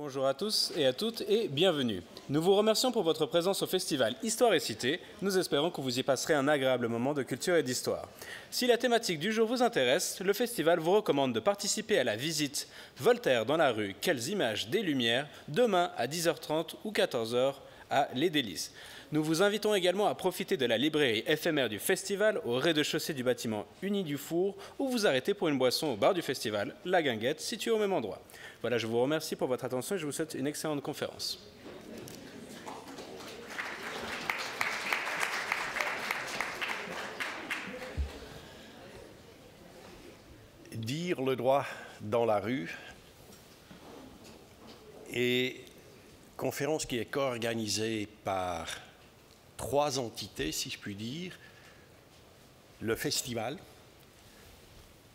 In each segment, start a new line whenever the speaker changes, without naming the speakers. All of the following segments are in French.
Bonjour à tous et à toutes et bienvenue. Nous vous remercions pour votre présence au festival Histoire et Cité. Nous espérons que vous y passerez un agréable moment de culture et d'histoire. Si la thématique du jour vous intéresse, le festival vous recommande de participer à la visite Voltaire dans la rue, quelles images des Lumières, demain à 10h30 ou 14h à Les Délices. Nous vous invitons également à profiter de la librairie éphémère du festival au rez-de-chaussée du bâtiment Uni du Four ou vous arrêter pour une boisson au bar du festival, La Guinguette, située au même endroit. Voilà, je vous remercie pour votre attention et je vous souhaite une excellente conférence.
Dire le droit dans la rue est une conférence qui est co-organisée par 3 entités, si je puis dire. Le festival,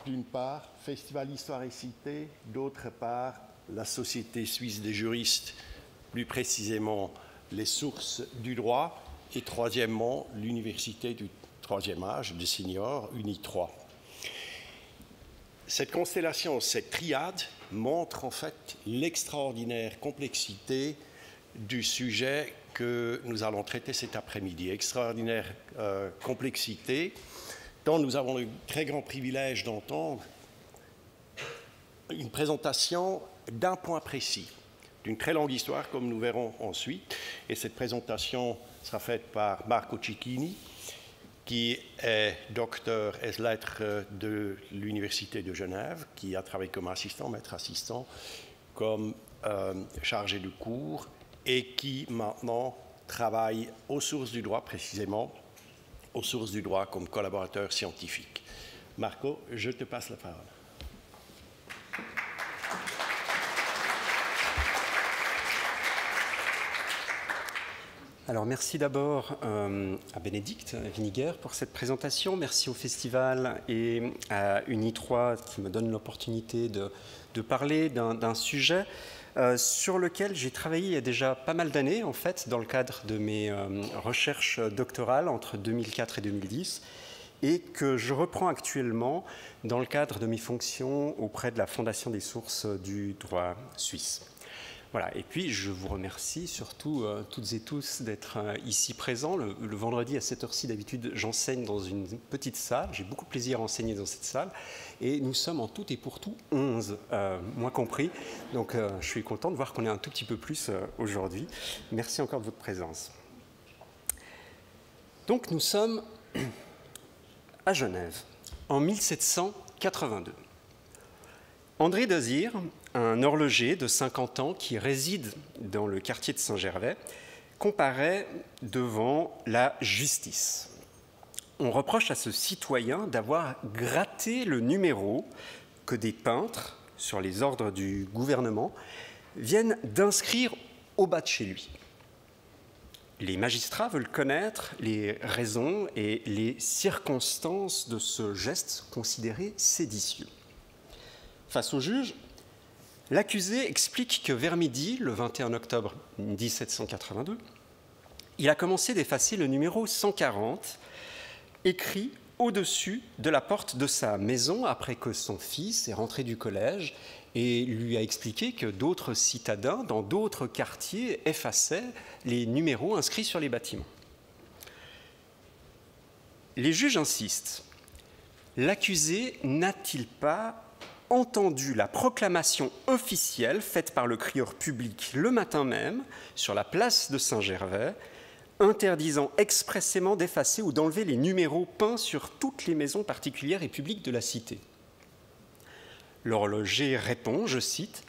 d'une part, Festival Histoire et Cité, d'autre part, la Société suisse des juristes, plus précisément les sources du droit, et troisièmement, l'Université du troisième âge, des seniors, Uni 3. Cette constellation, cette triade, montre en fait l'extraordinaire complexité du sujet que nous allons traiter cet après-midi. Extraordinaire complexité, dont nous avons le très grand privilège d'entendre une présentation d'un point précis, d'une très longue histoire, comme nous verrons ensuite. Et cette présentation sera faite par Marco Cicchini, qui est docteur ès lettres de l'Université de Genève, qui a travaillé comme assistant, maître assistant, comme chargé de cours, et qui maintenant travaille aux sources du droit, précisément aux sources du droit comme collaborateur scientifique. Marco, je te passe la parole.
Alors merci d'abord à Bénédicte Winiger pour cette présentation. Merci au festival et à Uni 3 qui me donne l'opportunité de parler d'un sujet sur lequel j'ai travaillé il y a déjà pas mal d'années, en fait, dans le cadre de mes recherches doctorales entre 2004 et 2010, et que je reprends actuellement dans le cadre de mes fonctions auprès de la Fondation des sources du droit suisse. Voilà, et puis je vous remercie surtout toutes et tous d'être ici présents. Le vendredi à cette heure-ci, d'habitude, j'enseigne dans une petite salle. J'ai beaucoup de plaisir à enseigner dans cette salle. Et nous sommes en tout et pour tout 11, moi compris. Donc je suis content de voir qu'on est un tout petit peu plus aujourd'hui. Merci encore de votre présence. Donc nous sommes à Genève, en 1782. André Dazir, un horloger de 50 ans qui réside dans le quartier de Saint-Gervais, comparaît devant la justice. On reproche à ce citoyen d'avoir gratté le numéro que des peintres, sur les ordres du gouvernement, viennent d'inscrire au bas de chez lui. Les magistrats veulent connaître les raisons et les circonstances de ce geste considéré séditieux. Face au juge, l'accusé explique que vers midi, le 21 octobre 1782, il a commencé d'effacer le numéro 140, écrit au-dessus de la porte de sa maison après que son fils est rentré du collège et lui a expliqué que d'autres citadins dans d'autres quartiers effaçaient les numéros inscrits sur les bâtiments. Les juges insistent. L'accusé n'a-t-il pas entendu la proclamation officielle faite par le crieur public le matin même sur la place de Saint-Gervais, interdisant expressément d'effacer ou d'enlever les numéros peints sur toutes les maisons particulières et publiques de la cité? L'horloger répond, je cite,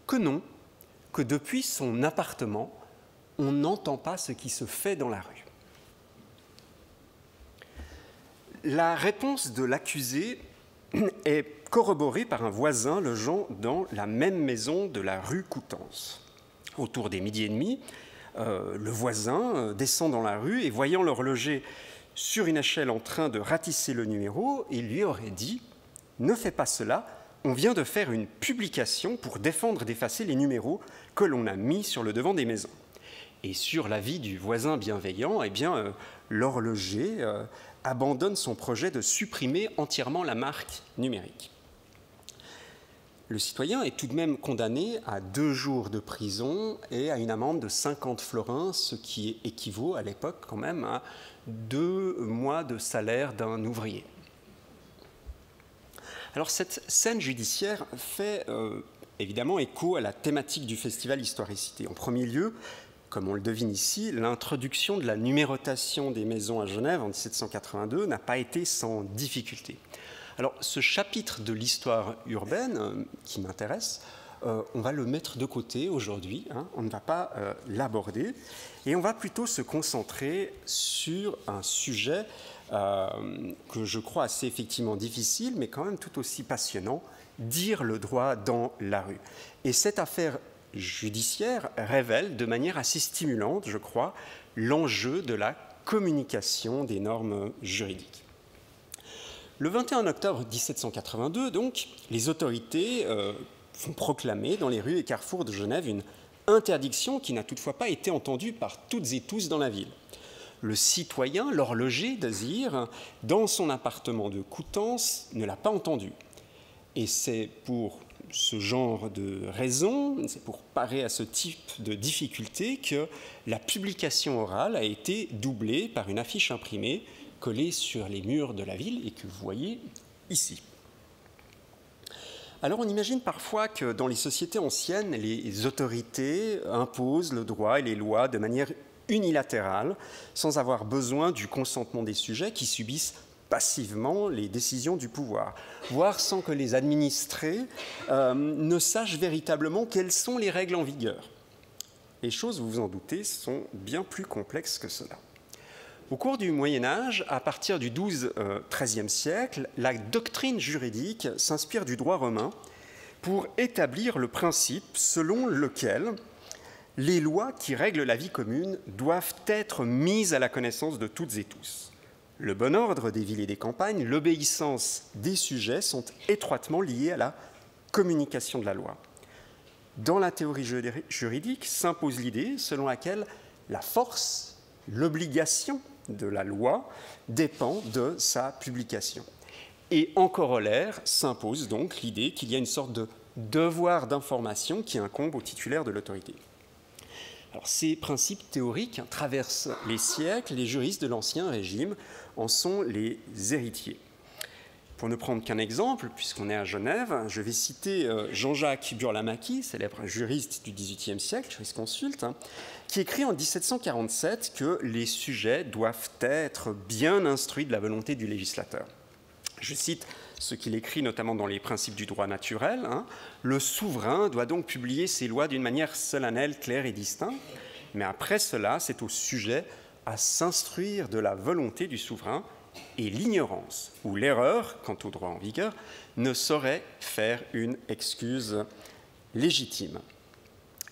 que non, que depuis son appartement, on n'entend pas ce qui se fait dans la rue. La réponse de l'accusé est corroborée par un voisin logeant dans la même maison de la rue Coutances. Autour des 12h30, le voisin descend dans la rue et voyant l'horloger sur une échelle en train de ratisser le numéro, il lui aurait dit « Ne fais pas cela, on vient de faire une publication pour défendre d'effacer les numéros que l'on a mis sur le devant des maisons. » Et sur l'avis du voisin bienveillant, eh bien, l'horloger abandonne son projet de supprimer entièrement la marque numérique. le citoyen est tout de même condamné à 2 jours de prison et à une amende de 50 florins, ce qui équivaut à l'époque quand même à 2 mois de salaire d'un ouvrier. Alors cette scène judiciaire fait évidemment écho à la thématique du festival Histoire et Cité. En premier lieu, comme on le devine ici, l'introduction de la numérotation des maisons à Genève en 1782 n'a pas été sans difficulté. Alors ce chapitre de l'histoire urbaine qui m'intéresse, on va le mettre de côté aujourd'hui, hein, on ne va pas l'aborder, et on va plutôt se concentrer sur un sujet que je crois assez effectivement difficile, mais quand même tout aussi passionnant, dire le droit dans la rue. Et cette affaire judiciaire révèle de manière assez stimulante, je crois, l'enjeu de la communication des normes juridiques. Le 21 octobre 1782, donc, les autorités font proclamer dans les rues et carrefours de Genève une interdiction qui n'a toutefois pas été entendue par toutes et tous dans la ville. Le citoyen, l'horloger d'Azir, dans son appartement de Coutances, ne l'a pas entendu. Et c'est pour ce genre de raison, c'est pour parer à ce type de difficulté que la publication orale a été doublée par une affiche imprimée collée sur les murs de la ville et que vous voyez ici. Alors on imagine parfois que dans les sociétés anciennes, les autorités imposent le droit et les lois de manière unilatérale, sans avoir besoin du consentement des sujets qui subissent passivement les décisions du pouvoir, voire sans que les administrés ne sachent véritablement quelles sont les règles en vigueur. Les choses, vous vous en doutez, sont bien plus complexes que cela. Au cours du Moyen-Âge, à partir du XIIe siècle, la doctrine juridique s'inspire du droit romain pour établir le principe selon lequel les lois qui règlent la vie commune doivent être mises à la connaissance de toutes et tous. Le bon ordre des villes et des campagnes, l'obéissance des sujets sont étroitement liés à la communication de la loi. Dans la théorie juridique s'impose l'idée selon laquelle la force, l'obligation de la loi dépend de sa publication. Et en corollaire s'impose donc l'idée qu'il y a une sorte de devoir d'information qui incombe au titulaire de l'autorité. Alors, ces principes théoriques traversent les siècles, les juristes de l'Ancien Régime en sont les héritiers. Pour ne prendre qu'un exemple, puisqu'on est à Genève, je vais citer Jean-Jacques Burlamaqui, célèbre juriste du XVIIIe siècle, jurisconsulte, qui écrit en 1747 que les sujets doivent être bien instruits de la volonté du législateur. Je cite ce qu'il écrit notamment dans les principes du droit naturel. Le souverain doit donc publier ses lois d'une manière solennelle, claire et distincte, mais après cela, c'est au sujet à s'instruire de la volonté du souverain, et l'ignorance ou l'erreur, quant au droit en vigueur, ne saurait faire une excuse légitime.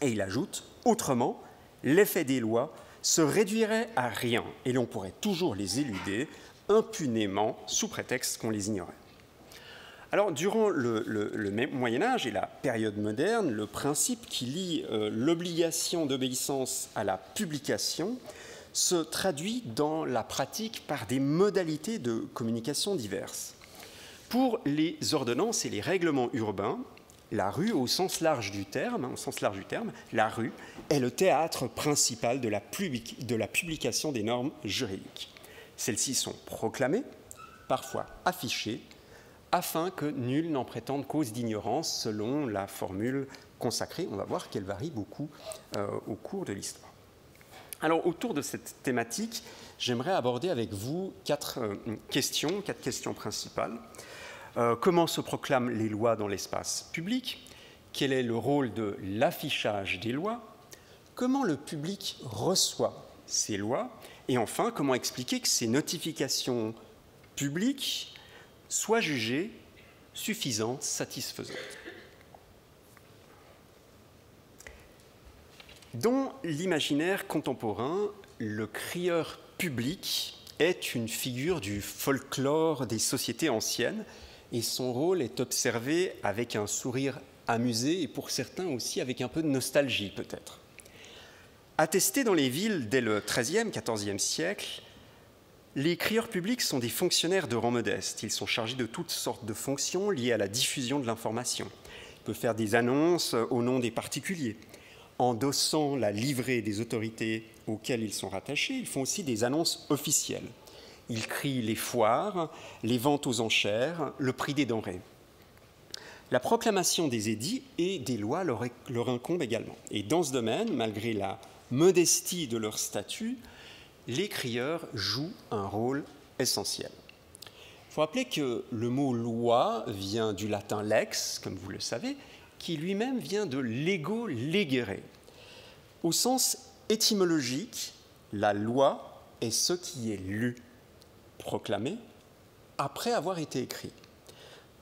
Et il ajoute, autrement, l'effet des lois se réduirait à rien et l'on pourrait toujours les éluder impunément sous prétexte qu'on les ignorait. Alors, durant le Moyen-Âge et la période moderne, le principe qui lie l'obligation d'obéissance à la publication se traduit dans la pratique par des modalités de communication diverses. Pour les ordonnances et les règlements urbains, la rue, au sens large du terme, la rue est le théâtre principal de la publication des normes juridiques. Celles-ci sont proclamées, parfois affichées, afin que nul n'en prétende cause d'ignorance selon la formule consacrée. On va voir qu'elle varie beaucoup au cours de l'histoire. Alors, autour de cette thématique, j'aimerais aborder avec vous quatre questions principales. Comment se proclament les lois dans l'espace public? Quel est le rôle de l'affichage des lois? Comment le public reçoit ces lois? Et enfin, comment expliquer que ces notifications publiques soient jugées suffisantes, satisfaisantes? Dans l'imaginaire contemporain, le crieur public est une figure du folklore des sociétés anciennes et son rôle est observé avec un sourire amusé et pour certains aussi avec un peu de nostalgie peut-être. Attestés dans les villes dès le XIIIe, XIVe siècle, les crieurs publics sont des fonctionnaires de rang modeste. Ils sont chargés de toutes sortes de fonctions liées à la diffusion de l'information. peut faire des annonces au nom des particuliers. Endossant la livrée des autorités auxquelles ils sont rattachés, ils font aussi des annonces officielles. Ils crient les foires, les ventes aux enchères, le prix des denrées. La proclamation des édits et des lois leur incombe également. Et dans ce domaine, malgré la modestie de leur statut, les crieurs jouent un rôle essentiel. Il faut rappeler que le mot loi vient du latin lex, comme vous le savez, qui lui-même vient de lego legere. Au sens étymologique, la loi est ce qui est lu, proclamé, après avoir été écrit.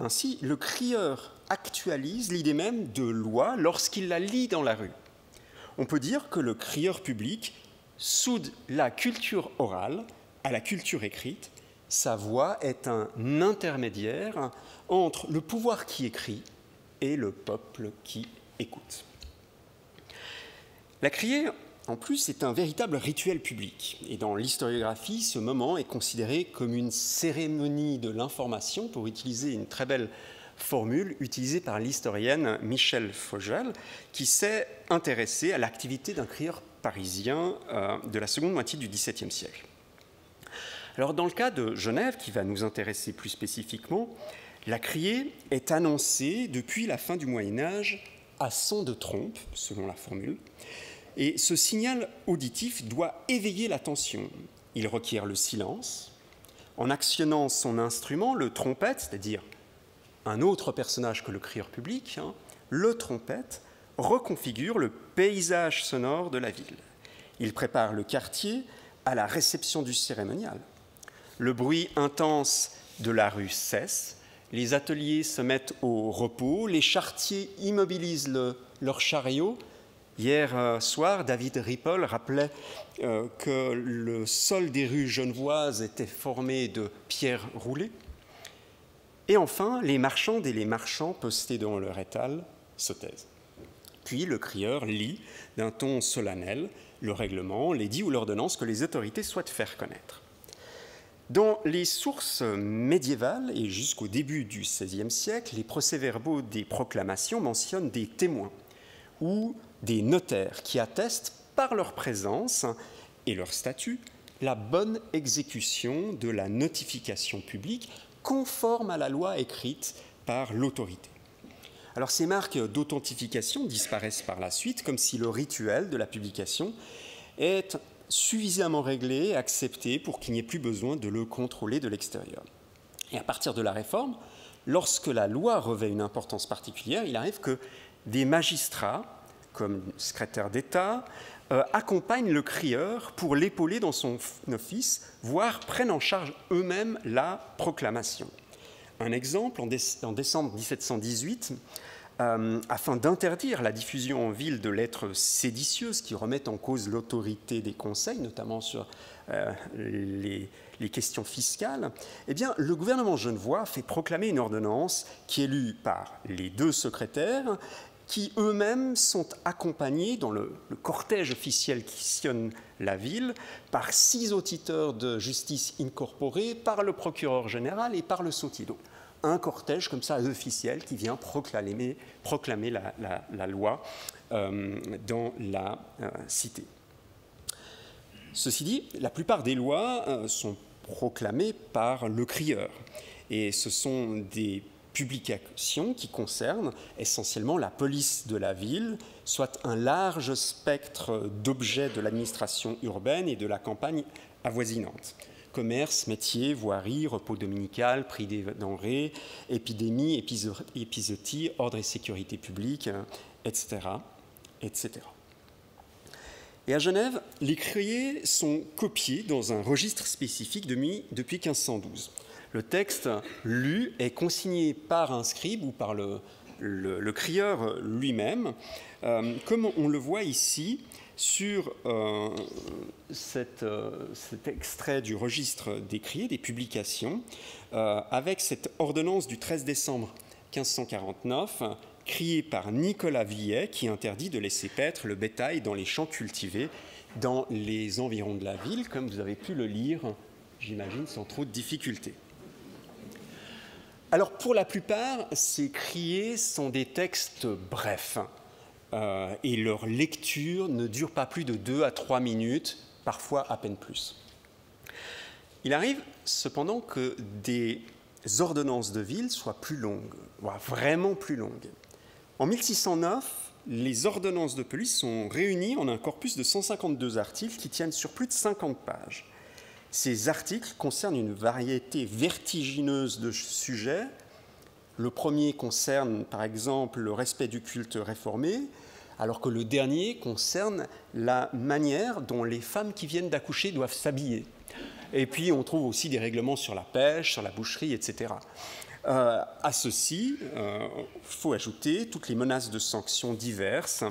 Ainsi, le crieur actualise l'idée même de loi lorsqu'il la lit dans la rue. On peut dire que le crieur public soude la culture orale à la culture écrite. Sa voix est un intermédiaire entre le pouvoir qui écrit et le peuple qui écoute. La criée, en plus, est un véritable rituel public. Et dans l'historiographie, ce moment est considéré comme une cérémonie de l'information, pour utiliser une très belle formule utilisée par l'historienne Michèle Fogel, qui s'est intéressée à l'activité d'un crieur parisien de la seconde moitié du XVIIe siècle. Alors, dans le cas de Genève, qui va nous intéresser plus spécifiquement, la criée est annoncée depuis la fin du Moyen-Âge à son de trompe, selon la formule, et ce signal auditif doit éveiller l'attention. Il requiert le silence. En actionnant son instrument, le trompette, c'est-à-dire un autre personnage que le crieur public, le trompette reconfigure le paysage sonore de la ville. Il prépare le quartier à la réception du cérémonial. Le bruit intense de la rue cesse, les ateliers se mettent au repos, les charretiers immobilisent leurs chariots. Hier soir, David Ripoll rappelait que le sol des rues genevoises était formé de pierres roulées. Et enfin, les marchandes et les marchands postés dans leur étal se taisent. Puis le crieur lit d'un ton solennel le règlement, l'édit ou l'ordonnance que les autorités souhaitent faire connaître. Dans les sources médiévales et jusqu'au début du XVIe siècle, les procès-verbaux des proclamations mentionnent des témoins ou des notaires qui attestent par leur présence et leur statut la bonne exécution de la notification publique conforme à la loi écrite par l'autorité. Alors ces marques d'authentification disparaissent par la suite, comme si le rituel de la publication est suffisamment réglé et accepté pour qu'il n'y ait plus besoin de le contrôler de l'extérieur. Et à partir de la Réforme, lorsque la loi revêt une importance particulière, il arrive que des magistrats, comme le secrétaire d'État, accompagnent le crieur pour l'épauler dans son office, voire prennent en charge eux-mêmes la proclamation. Un exemple, en décembre 1718, afin d'interdire la diffusion en ville de lettres séditieuses qui remettent en cause l'autorité des conseils, notamment sur les questions fiscales, eh bien, le gouvernement genevois fait proclamer une ordonnance qui est lue par les deux secrétaires qui eux-mêmes sont accompagnés dans le cortège officiel qui sillonne la ville par 6 auditeurs de justice incorporés, par le procureur général et par le sautier. Un cortège comme ça officiel qui vient proclamer la loi dans la cité. Ceci dit, la plupart des lois sont proclamées par le crieur et ce sont des publications qui concernent essentiellement la police de la ville, soit un large spectre d'objets de l'administration urbaine et de la campagne avoisinante. Commerce, métier, voirie, repos dominical, prix des denrées, épidémie, épizootie, ordre et sécurité publique, etc., etc. Et à Genève, les criers sont copiés dans un registre spécifique depuis 1512. Le texte lu est consigné par un scribe ou par le crieur lui-même, comme on le voit ici sur cet extrait du registre des criers, des publications, avec cette ordonnance du 13 décembre 1549, criée par Nicolas Villet, qui interdit de laisser paître le bétail dans les champs cultivés dans les environs de la ville, comme vous avez pu le lire, j'imagine, sans trop de difficulté. Alors pour la plupart, ces criers sont des textes brefs et leur lecture ne dure pas plus de 2 à 3 minutes, parfois à peine plus. Il arrive cependant que des ordonnances de ville soient plus longues, voire vraiment plus longues. En 1609, les ordonnances de police sont réunies en un corpus de 152 articles qui tiennent sur plus de 50 pages. Ces articles concernent une variété vertigineuse de sujets. Le premier concerne, par exemple, le respect du culte réformé, alors que le dernier concerne la manière dont les femmes qui viennent d'accoucher doivent s'habiller. Et puis, on trouve aussi des règlements sur la pêche, sur la boucherie, etc. À ceci, il faut ajouter toutes les menaces de sanctions diverses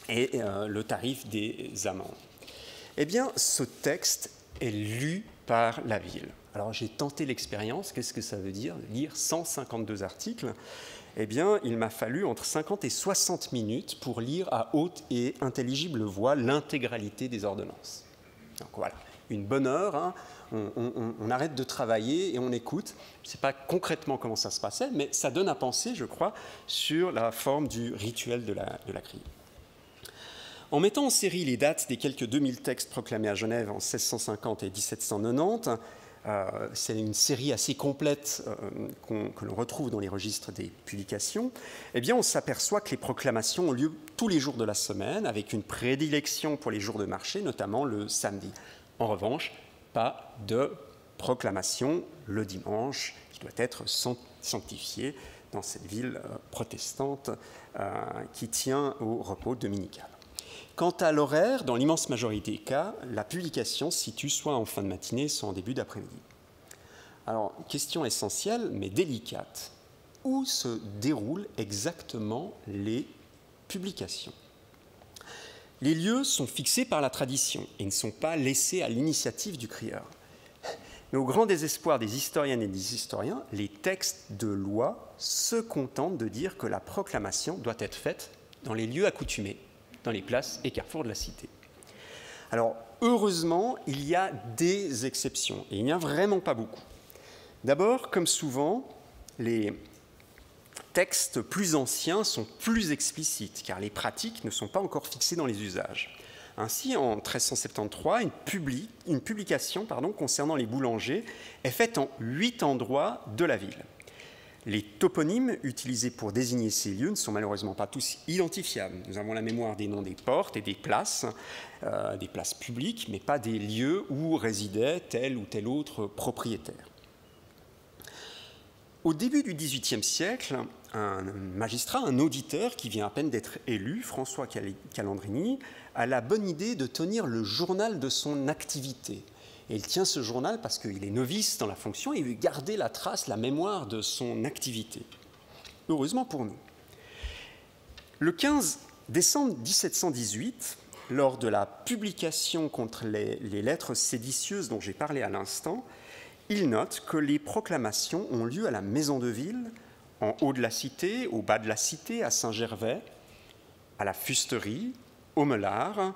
et le tarif des amendes. Eh bien, ce texte est lu par la ville. Alors, j'ai tenté l'expérience. Qu'est-ce que ça veut dire, lire 152 articles? Eh bien, il m'a fallu entre 50 et 60 minutes pour lire à haute et intelligible voix l'intégralité des ordonnances. Donc voilà, une bonne heure, hein. On arrête de travailler et on écoute. Je ne sais pas concrètement comment ça se passait, mais ça donne à penser, je crois, sur la forme du rituel de la criée. En mettant en série les dates des quelques 2000 textes proclamés à Genève en 1650 et 1790, c'est une série assez complète que l'on retrouve dans les registres des publications, eh bien on s'aperçoit que les proclamations ont lieu tous les jours de la semaine, avec une prédilection pour les jours de marché, notamment le samedi. En revanche, pas de proclamation le dimanche, qui doit être sanctifié dans cette ville protestante qui tient au repos dominical. Quant à l'horaire, dans l'immense majorité des cas, la publication se situe soit en fin de matinée, soit en début d'après-midi. Alors, question essentielle, mais délicate. Où se déroulent exactement les publications? Les lieux sont fixés par la tradition et ne sont pas laissés à l'initiative du crieur. Mais au grand désespoir des historiennes et des historiens, les textes de loi se contentent de dire que la proclamation doit être faite dans les lieux accoutumés, dans les places et carrefours de la cité. Alors, heureusement, il y a des exceptions, et il n'y a vraiment pas beaucoup. D'abord, comme souvent, les textes plus anciens sont plus explicites, car les pratiques ne sont pas encore fixées dans les usages. Ainsi, en 1373, une publication concernant les boulangers est faite en 8 endroits de la ville. Les toponymes utilisés pour désigner ces lieux ne sont malheureusement pas tous identifiables. Nous avons la mémoire des noms des portes et des places publiques, mais pas des lieux où résidait tel ou tel autre propriétaire. Au début du XVIIIe siècle, un magistrat, un auditeur qui vient à peine d'être élu, François Calandrini, a la bonne idée de tenir le journal de son activité. Et il tient ce journal parce qu'il est novice dans la fonction et il veut garder la trace, la mémoire de son activité. Heureusement pour nous. Le 15 décembre 1718, lors de la publication contre les lettres séditieuses dont j'ai parlé à l'instant, il note que les proclamations ont lieu à la Maison de Ville, en haut de la cité, au bas de la cité, à Saint-Gervais, à la Fusterie, au Melard,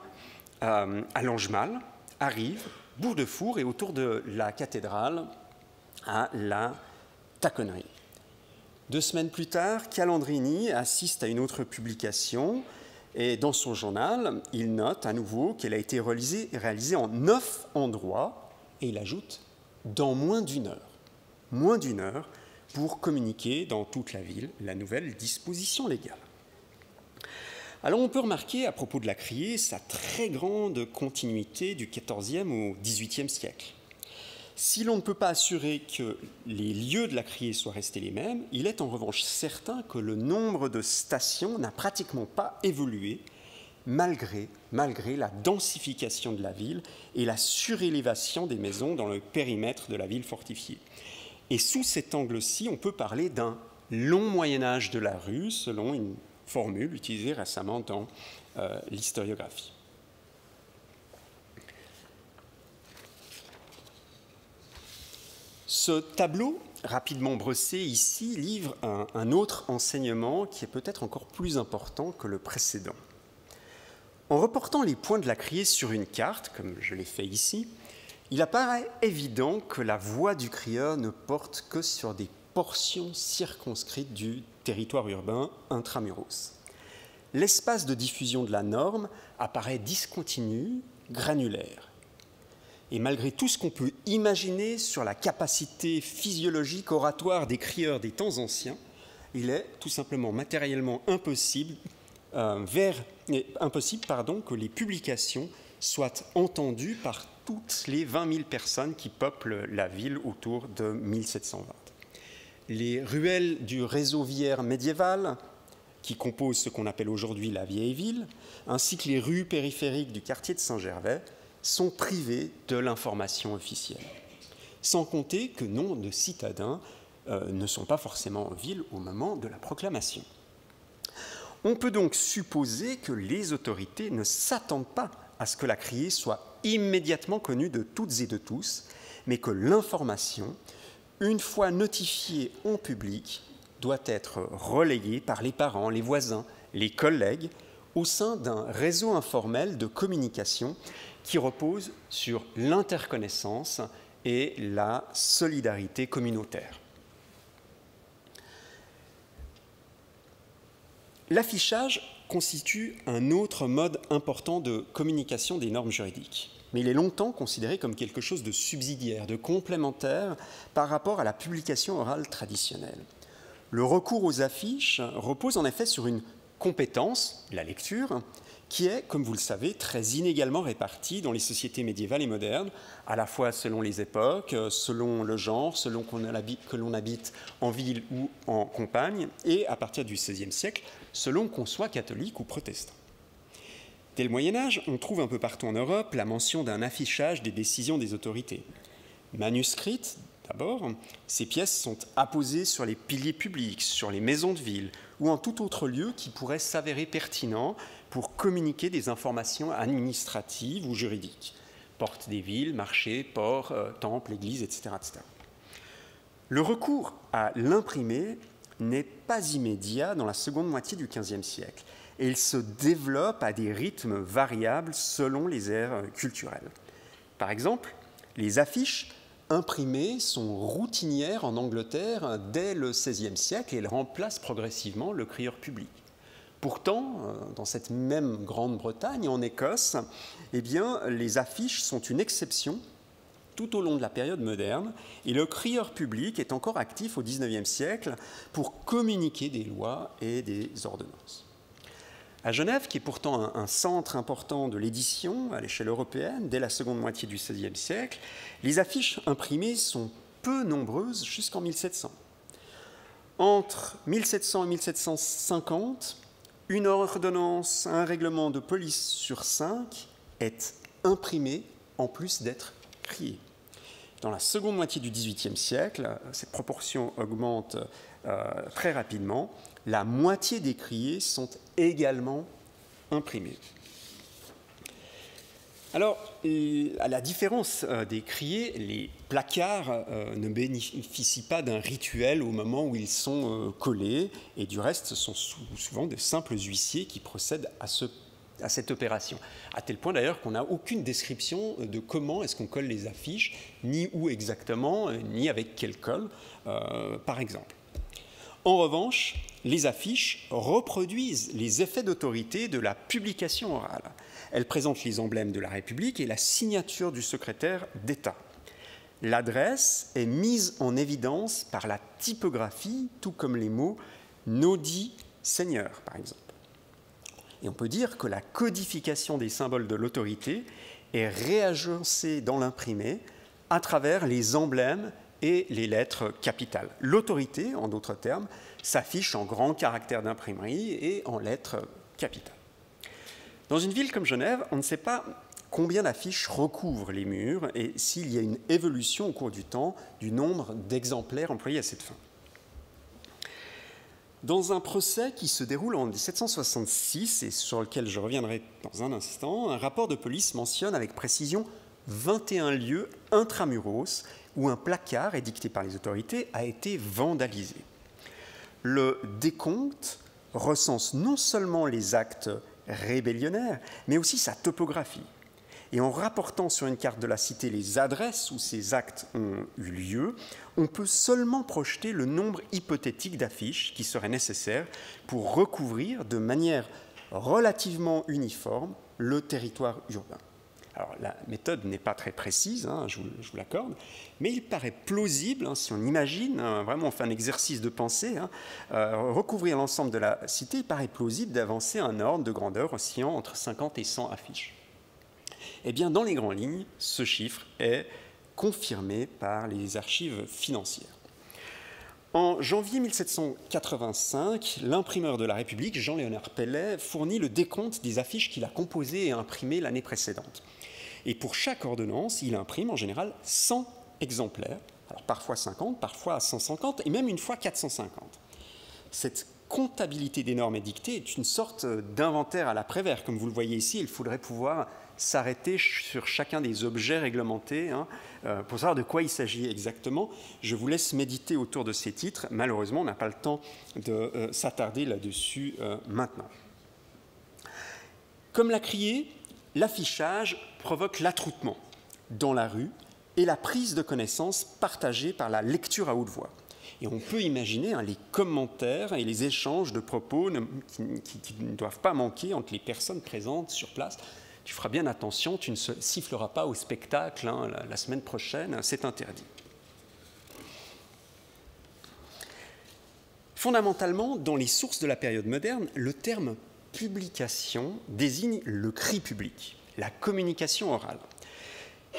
à Langemal, à Rives, Bourg-de-Four et autour de la cathédrale à la Taconnerie. 2 semaines plus tard, Calandrini assiste à une autre publication et dans son journal, il note à nouveau qu'elle a été réalisée en 9 endroits et il ajoute dans moins d'une heure. Moins d'une heure pour communiquer dans toute la ville la nouvelle disposition légale. Alors on peut remarquer à propos de la criée sa très grande continuité du XIVe au XVIIIe siècle. Si l'on ne peut pas assurer que les lieux de la criée soient restés les mêmes, il est en revanche certain que le nombre de stations n'a pratiquement pas évolué malgré la densification de la ville et la surélévation des maisons dans le périmètre de la ville fortifiée. Et sous cet angle-ci, on peut parler d'un long Moyen-Âge de la rue, selon une formule utilisée récemment dans l'historiographie. Ce tableau, rapidement brossé ici, livre un autre enseignement qui est peut-être encore plus important que le précédent. En reportant les points de la criée sur une carte, comme je l'ai fait ici, il apparaît évident que la voix du crieur ne porte que sur des portion circonscrite du territoire urbain intramuros. L'espace de diffusion de la norme apparaît discontinu, granulaire. Et malgré tout ce qu'on peut imaginer sur la capacité physiologique oratoire des crieurs des temps anciens, il est tout simplement matériellement impossible, que les publications soient entendues par toutes les 20 000 personnes qui peuplent la ville autour de 1720. Les ruelles du réseau viaire médiéval, qui composent ce qu'on appelle aujourd'hui la vieille ville, ainsi que les rues périphériques du quartier de Saint-Gervais, sont privées de l'information officielle. Sans compter que nombre de citadins ne sont pas forcément en ville au moment de la proclamation. On peut donc supposer que les autorités ne s'attendent pas à ce que la criée soit immédiatement connue de toutes et de tous, mais que l'information, une fois notifiée en public, doit être relayée par les parents, les voisins, les collègues, au sein d'un réseau informel de communication qui repose sur l'interconnaissance et la solidarité communautaire. L'affichage constitue un autre mode important de communication des normes juridiques, mais il est longtemps considéré comme quelque chose de subsidiaire, de complémentaire par rapport à la publication orale traditionnelle. Le recours aux affiches repose en effet sur une compétence, la lecture, qui est, comme vous le savez, très inégalement répartie dans les sociétés médiévales et modernes, à la fois selon les époques, selon le genre, selon que l'on habite en ville ou en campagne, et à partir du XVIe siècle, selon qu'on soit catholique ou protestant. Dès le Moyen-Âge, on trouve un peu partout en Europe la mention d'un affichage des décisions des autorités. Manuscrites, d'abord, ces pièces sont apposées sur les piliers publics, sur les maisons de ville, ou en tout autre lieu qui pourrait s'avérer pertinent pour communiquer des informations administratives ou juridiques. Portes des villes, marchés, ports, temples, églises, etc., etc. Le recours à l'imprimé n'est pas immédiat dans la seconde moitié du XVe siècle et il se développe à des rythmes variables selon les aires culturelles. Par exemple, les affiches imprimées sont routinières en Angleterre dès le XVIe siècle et elles remplacent progressivement le crieur public. Pourtant, dans cette même Grande-Bretagne, en Écosse, eh bien, les affiches sont une exception tout au long de la période moderne, et le crieur public est encore actif au XIXe siècle pour communiquer des lois et des ordonnances. À Genève, qui est pourtant un centre important de l'édition à l'échelle européenne, dès la seconde moitié du XVIe siècle, les affiches imprimées sont peu nombreuses jusqu'en 1700. Entre 1700 et 1750, une ordonnance, un règlement de police sur 5 est imprimé en plus d'être crié. Dans la seconde moitié du XVIIIe siècle, cette proportion augmente très rapidement. La moitié des criés sont également imprimés. Alors, à la différence des criés, les placards ne bénéficient pas d'un rituel au moment où ils sont collés, et du reste, ce sont souvent de simples huissiers qui procèdent à cette opération. À tel point d'ailleurs qu'on n'a aucune description de comment est-ce qu'on colle les affiches, ni où exactement, ni avec quelle colle, par exemple. En revanche, les affiches reproduisent les effets d'autorité de la publication orale. Elles présentent les emblèmes de la République et la signature du secrétaire d'État. L'adresse est mise en évidence par la typographie, tout comme les mots « Naudit Seigneur », par exemple. Et on peut dire que la codification des symboles de l'autorité est réagencée dans l'imprimé à travers les emblèmes et les lettres capitales. L'autorité, en d'autres termes, s'affiche en grands caractères d'imprimerie et en lettres capitales. Dans une ville comme Genève, on ne sait pas combien d'affiches recouvrent les murs et s'il y a une évolution au cours du temps du nombre d'exemplaires employés à cette fin. Dans un procès qui se déroule en 1766 et sur lequel je reviendrai dans un instant, un rapport de police mentionne avec précision 21 lieux intramuros où un placard édicté par les autorités a été vandalisé. Le décompte recense non seulement les actes rébellionnaires, mais aussi sa topographie. Et en rapportant sur une carte de la cité les adresses où ces actes ont eu lieu, on peut seulement projeter le nombre hypothétique d'affiches qui seraient nécessaires pour recouvrir de manière relativement uniforme le territoire urbain. Alors, la méthode n'est pas très précise, je vous l'accorde, mais il paraît plausible, si on imagine, vraiment on fait un exercice de pensée, recouvrir l'ensemble de la cité, il paraît plausible d'avancer un ordre de grandeur oscillant entre 50 et 100 affiches. Eh bien, dans les grandes lignes, ce chiffre est confirmé par les archives financières. En janvier 1785, l'imprimeur de la République, Jean-Léonard Pellet, fournit le décompte des affiches qu'il a composées et imprimées l'année précédente. Et pour chaque ordonnance, il imprime en général 100 exemplaires, alors parfois 50, parfois 150 et même une fois 450. Cette comptabilité des normes édictées est une sorte d'inventaire à la Prévert. Comme vous le voyez ici, il faudrait pouvoir s'arrêter sur chacun des objets réglementés pour savoir de quoi il s'agit exactement. Je vous laisse méditer autour de ces titres. Malheureusement, on n'a pas le temps de s'attarder là-dessus maintenant. Comme l'a crié, l'affichage provoque l'attroupement dans la rue et la prise de connaissance partagée par la lecture à haute voix. Et on peut imaginer les commentaires et les échanges de propos qui ne doivent pas manquer entre les personnes présentes sur place. Tu feras bien attention, tu ne siffleras pas au spectacle la semaine prochaine, c'est interdit. Fondamentalement, dans les sources de la période moderne, le terme publication désigne le cri public, la communication orale.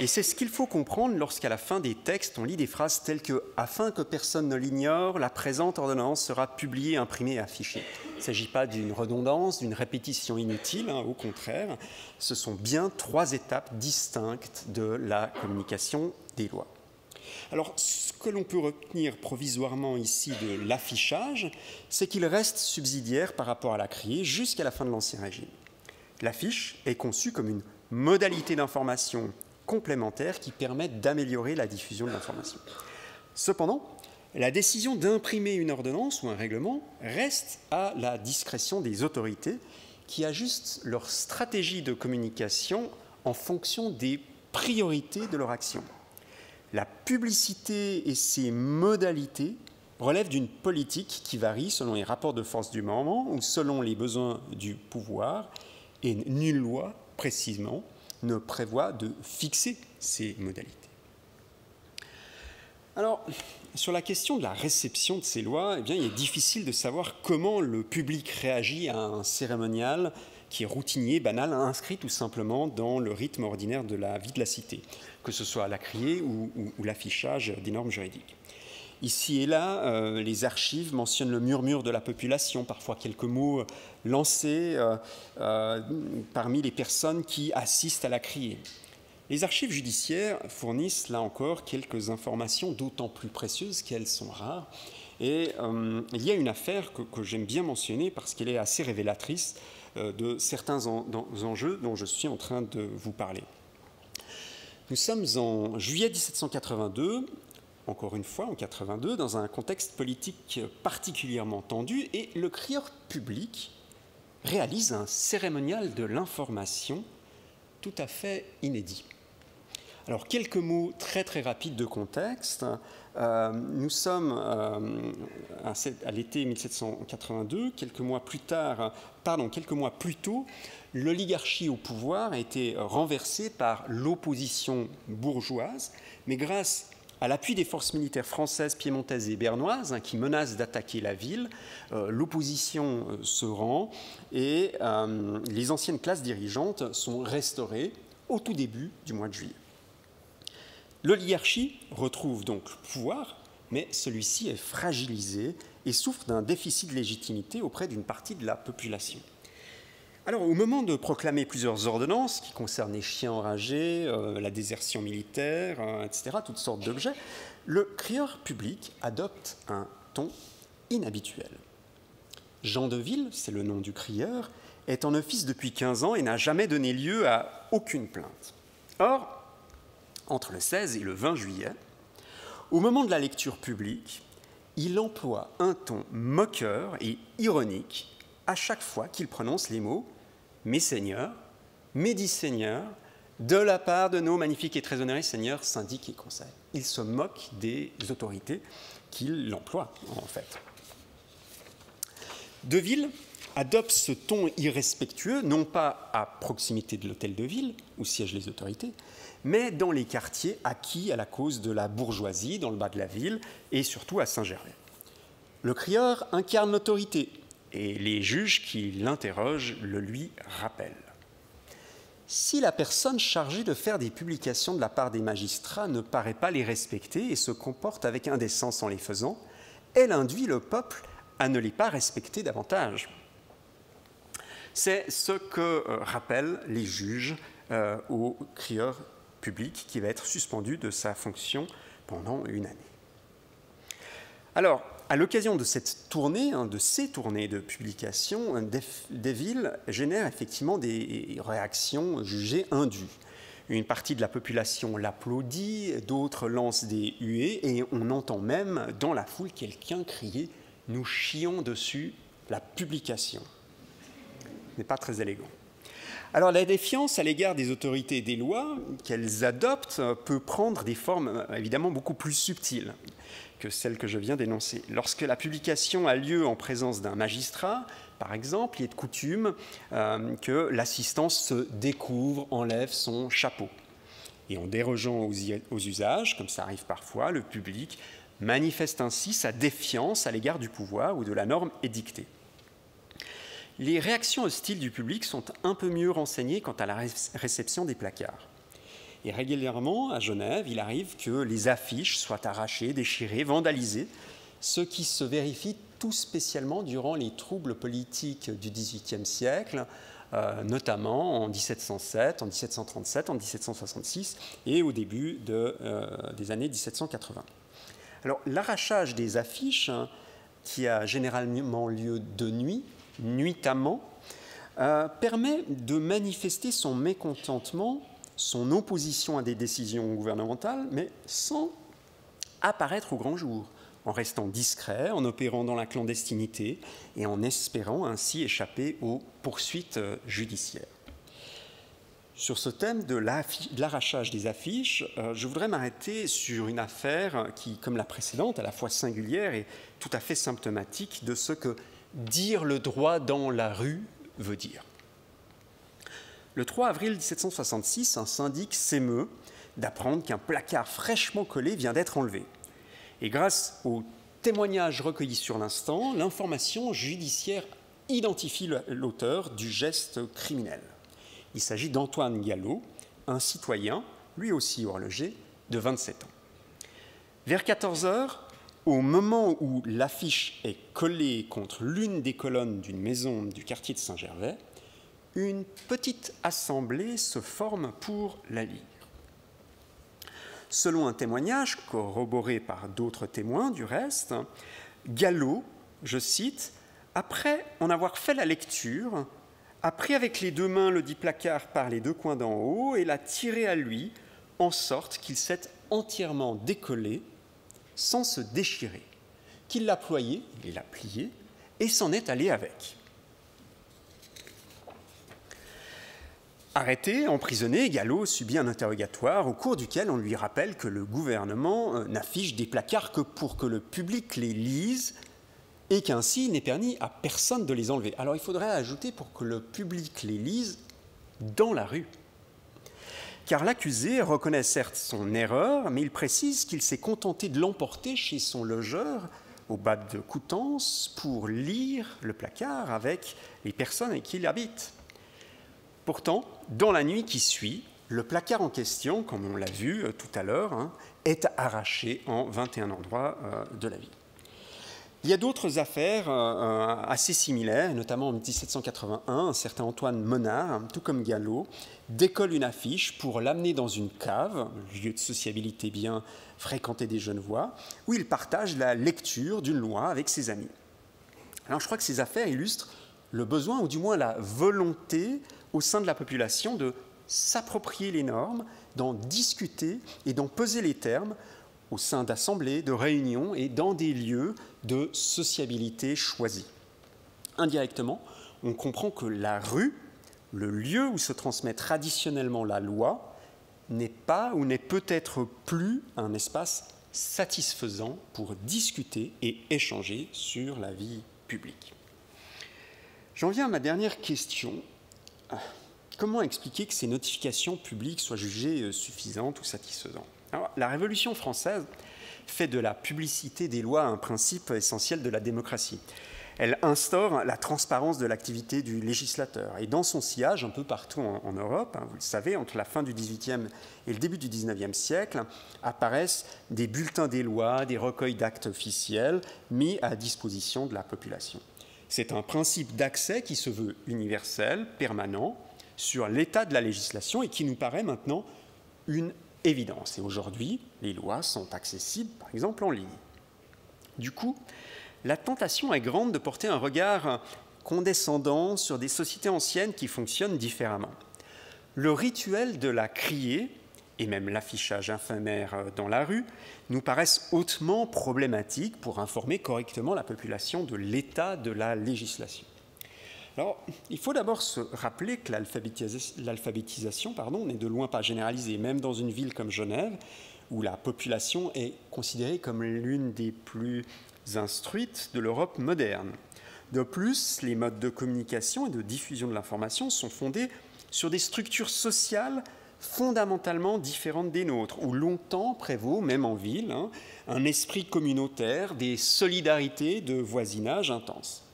Et c'est ce qu'il faut comprendre lorsqu'à la fin des textes, on lit des phrases telles que « Afin que personne ne l'ignore, la présente ordonnance sera publiée, imprimée et affichée ». Il ne s'agit pas d'une redondance, d'une répétition inutile, au contraire. Ce sont bien 3 étapes distinctes de la communication des lois. Alors, ce que l'on peut retenir provisoirement ici de l'affichage, c'est qu'il reste subsidiaire par rapport à la criée jusqu'à la fin de l'Ancien Régime. L'affiche est conçue comme une modalité d'information complémentaires qui permettent d'améliorer la diffusion de l'information. Cependant, la décision d'imprimer une ordonnance ou un règlement reste à la discrétion des autorités qui ajustent leur stratégie de communication en fonction des priorités de leur action. La publicité et ses modalités relèvent d'une politique qui varie selon les rapports de force du moment ou selon les besoins du pouvoir, et nulle loi, précisément, ne prévoit de fixer ces modalités. Alors, sur la question de la réception de ces lois, eh bien, il est difficile de savoir comment le public réagit à un cérémonial qui est routinier, banal, inscrit tout simplement dans le rythme ordinaire de la vie de la cité, que ce soit la criée ou l'affichage des normes juridiques. Ici et là, les archives mentionnent le murmure de la population, parfois quelques mots lancés parmi les personnes qui assistent à la criée. Les archives judiciaires fournissent, là encore, quelques informations d'autant plus précieuses qu'elles sont rares. Et il y a une affaire que j'aime bien mentionner parce qu'elle est assez révélatrice de certains enjeux dont je suis en train de vous parler. Nous sommes en juillet 1782, encore une fois en 82, dans un contexte politique particulièrement tendu, et le crieur public réalise un cérémonial de l'information tout à fait inédit. Alors, quelques mots très très rapides de contexte. Nous sommes à l'été 1782, quelques mois plus tôt, l'oligarchie au pouvoir a été renversée par l'opposition bourgeoise, mais grâce à l'appui des forces militaires françaises, piémontaises et bernoises qui menacent d'attaquer la ville, l'opposition se rend et les anciennes classes dirigeantes sont restaurées au tout début du mois de juillet. L'oligarchie retrouve donc le pouvoir, mais celui-ci est fragilisé et souffre d'un déficit de légitimité auprès d'une partie de la population. Alors, au moment de proclamer plusieurs ordonnances qui concernent les chiens enragés, la désertion militaire, etc., toutes sortes d'objets, le crieur public adopte un ton inhabituel. Jean de Ville, c'est le nom du crieur, est en office depuis 15 ans et n'a jamais donné lieu à aucune plainte. Or, entre le 16 et le 20 juillet, au moment de la lecture publique, il emploie un ton moqueur et ironique à chaque fois qu'il prononce les mots « mes seigneurs »,« mes dix seigneurs » de la part de nos magnifiques et très honorés seigneurs, syndics et conseils. Il se moque des autorités qui l'emploient, en fait. De Ville adopte ce ton irrespectueux, non pas à proximité de l'hôtel de ville, où siègent les autorités, mais dans les quartiers acquis à la cause de la bourgeoisie, dans le bas de la ville, et surtout à Saint-Gervais. Le crieur incarne l'autorité, et les juges qui l'interrogent le lui rappellent. Si la personne chargée de faire des publications de la part des magistrats ne paraît pas les respecter et se comporte avec indécence en les faisant, elle induit le peuple à ne les pas respecter davantage. C'est ce que rappellent les juges au crieur public qui va être suspendu de sa fonction pendant une année. Alors, à l'occasion de cette tournée, de ces tournées de publication, des villes génèrent effectivement des réactions jugées indues. Une partie de la population l'applaudit, d'autres lancent des huées, et on entend même dans la foule quelqu'un crier « Nous chions dessus la publication ». Ce n'est pas très élégant. Alors la défiance à l'égard des autorités et des lois qu'elles adoptent peut prendre des formes évidemment beaucoup plus subtiles que celles que je viens d'énoncer. Lorsque la publication a lieu en présence d'un magistrat, par exemple, il est de coutume que l'assistant se découvre, enlève son chapeau. Et en dérogeant aux usages, comme ça arrive parfois, le public manifeste ainsi sa défiance à l'égard du pouvoir ou de la norme édictée. Les réactions hostiles du public sont un peu mieux renseignées quant à la réception des placards. Et régulièrement, à Genève, il arrive que les affiches soient arrachées, déchirées, vandalisées, ce qui se vérifie tout spécialement durant les troubles politiques du XVIIIe siècle, notamment en 1707, en 1737, en 1766 et au début des années 1780. Alors, l'arrachage des affiches, qui a généralement lieu de nuit, nuitamment, permet de manifester son mécontentement, son opposition à des décisions gouvernementales, mais sans apparaître au grand jour, en restant discret, en opérant dans la clandestinité et en espérant ainsi échapper aux poursuites judiciaires. Sur ce thème de l'arrachage des affiches, je voudrais m'arrêter sur une affaire qui, comme la précédente, à la fois singulière et tout à fait symptomatique de ce que dire le droit dans la rue veut dire. Le 3 avril 1766, un syndic s'émeut d'apprendre qu'un placard fraîchement collé vient d'être enlevé. Et grâce aux témoignages recueillis sur l'instant, l'information judiciaire identifie l'auteur du geste criminel. Il s'agit d'Antoine Gallo, un citoyen, lui aussi horloger, de 27 ans. Vers 14 heures, au moment où l'affiche est collée contre l'une des colonnes d'une maison du quartier de Saint-Gervais, une petite assemblée se forme pour la lire. Selon un témoignage corroboré par d'autres témoins du reste, Gallo, je cite, « Après en avoir fait la lecture, a pris avec les deux mains le dit placard par les deux coins d'en haut et l'a tiré à lui, en sorte qu'il s'est entièrement décollé, sans se déchirer, qu'il l'a ployé, il l'a plié, et s'en est allé avec. » Arrêté, emprisonné, Gallo subit un interrogatoire au cours duquel on lui rappelle que le gouvernement n'affiche des placards que pour que le public les lise et qu'ainsi il n'est permis à personne de les enlever. Alors il faudrait ajouter pour que le public les lise dans la rue. Car l'accusé reconnaît certes son erreur, mais il précise qu'il s'est contenté de l'emporter chez son logeur au bas de Coutances pour lire le placard avec les personnes avec qui il habite. Pourtant, dans la nuit qui suit, le placard en question, comme on l'a vu tout à l'heure, est arraché en 21 endroits de la ville. Il y a d'autres affaires assez similaires, notamment en 1781, un certain Antoine Menard, tout comme Gallo, décolle une affiche pour l'amener dans une cave, lieu de sociabilité bien fréquenté des Genevois, où il partage la lecture d'une loi avec ses amis. Alors je crois que ces affaires illustrent le besoin, ou du moins la volonté, au sein de la population de s'approprier les normes, d'en discuter et d'en peser les termes au sein d'assemblées, de réunions et dans des lieux de sociabilité choisis. Indirectement, on comprend que la rue, le lieu où se transmet traditionnellement la loi, n'est pas ou n'est peut-être plus un espace satisfaisant pour discuter et échanger sur la vie publique. J'en viens à ma dernière question. Comment expliquer que ces notifications publiques soient jugées suffisantes ou satisfaisantes? Alors, la Révolution française fait de la publicité des lois un principe essentiel de la démocratie. Elle instaure la transparence de l'activité du législateur. Et dans son sillage, un peu partout en Europe, vous le savez, entre la fin du XVIIIe et le début du XIXe siècle, apparaissent des bulletins des lois, des recueils d'actes officiels mis à disposition de la population. C'est un principe d'accès qui se veut universel, permanent, sur l'état de la législation et qui nous paraît maintenant une évidence. Et aujourd'hui, les lois sont accessibles, par exemple, en ligne. Du coup, la tentation est grande de porter un regard condescendant sur des sociétés anciennes qui fonctionnent différemment. Le rituel de la criée, et même l'affichage éphémère dans la rue, nous paraissent hautement problématiques pour informer correctement la population de l'état de la législation. Alors, il faut d'abord se rappeler que l'alphabétisation n'est de loin pas généralisée, même dans une ville comme Genève, où la population est considérée comme l'une des plus instruites de l'Europe moderne. De plus, les modes de communication et de diffusion de l'information sont fondés sur des structures sociales fondamentalement différentes des nôtres, où longtemps prévaut, même en ville, un esprit communautaire, des solidarités de voisinage intenses.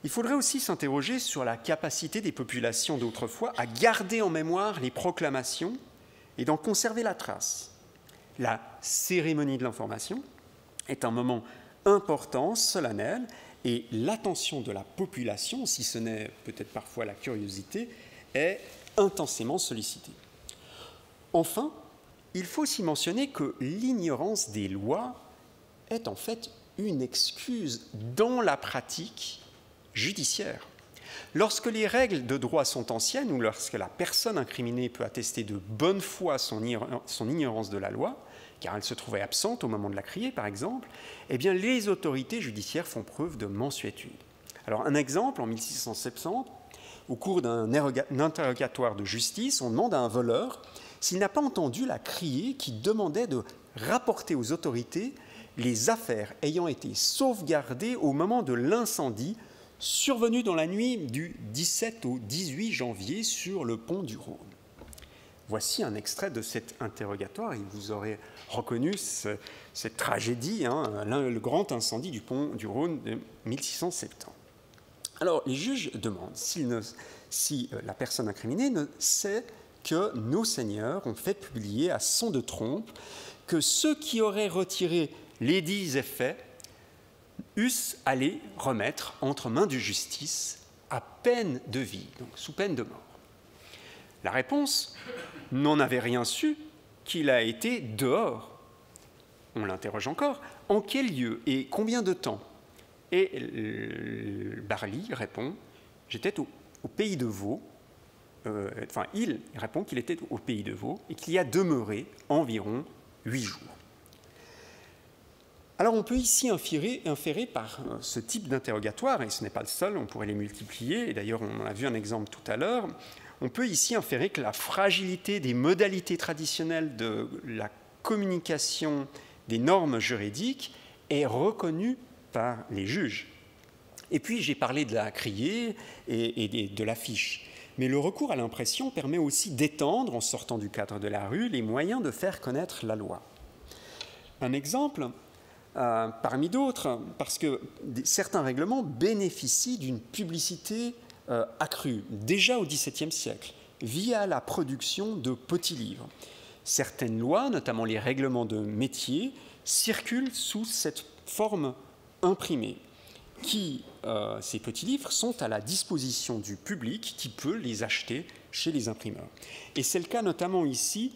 Il faudrait aussi s'interroger sur la capacité des populations d'autrefois à garder en mémoire les proclamations et d'en conserver la trace. La cérémonie de l'information est un moment important, solennel, et l'attention de la population, si ce n'est peut-être parfois la curiosité, est intensément sollicitée. Enfin, il faut aussi mentionner que l'ignorance des lois est en fait une excuse dans la pratique judiciaire. Lorsque les règles de droit sont anciennes ou lorsque la personne incriminée peut attester de bonne foi son ignorance de la loi, car elle se trouvait absente au moment de la criée, par exemple, eh bien, les autorités judiciaires font preuve de mansuétude. Alors, un exemple, en 1670, au cours d'un interrogatoire de justice, on demande à un voleur s'il n'a pas entendu la criée qui demandait de rapporter aux autorités les affaires ayant été sauvegardées au moment de l'incendie survenu dans la nuit du 17 au 18 janvier sur le pont du Rhône. Voici un extrait de cet interrogatoire, et vous aurez reconnu cette tragédie, le grand incendie du pont du Rhône de 1670. Alors, les juges demandent si la personne incriminée ne sait que nos seigneurs ont fait publier à son de trompe que ceux qui auraient retiré les dits effets eussent allé remettre entre mains de justice à peine de vie, donc sous peine de mort. La réponse n'en avait rien su qu'il a été dehors. On l'interroge encore. En quel lieu et combien de temps? Et Barly répond, j'étais au pays de Vaud. Il répond qu'il était au pays de Vaud et qu'il y a demeuré environ 8 jours. Alors on peut ici inférer par ce type d'interrogatoire, et ce n'est pas le seul, on pourrait les multiplier, et d'ailleurs on en a vu un exemple tout à l'heure, on peut ici inférer que la fragilité des modalités traditionnelles de la communication des normes juridiques est reconnue par les juges. Et puis j'ai parlé de la criée et de l'affiche, mais le recours à l'impression permet aussi d'étendre, en sortant du cadre de la rue, les moyens de faire connaître la loi. Un exemple parmi d'autres, parce que certains règlements bénéficient d'une publicité accrue, déjà au XVIIe siècle, via la production de petits livres. Certaines lois, notamment les règlements de métier, circulent sous cette forme imprimée, ces petits livres sont à la disposition du public qui peut les acheter chez les imprimeurs. Et c'est le cas notamment ici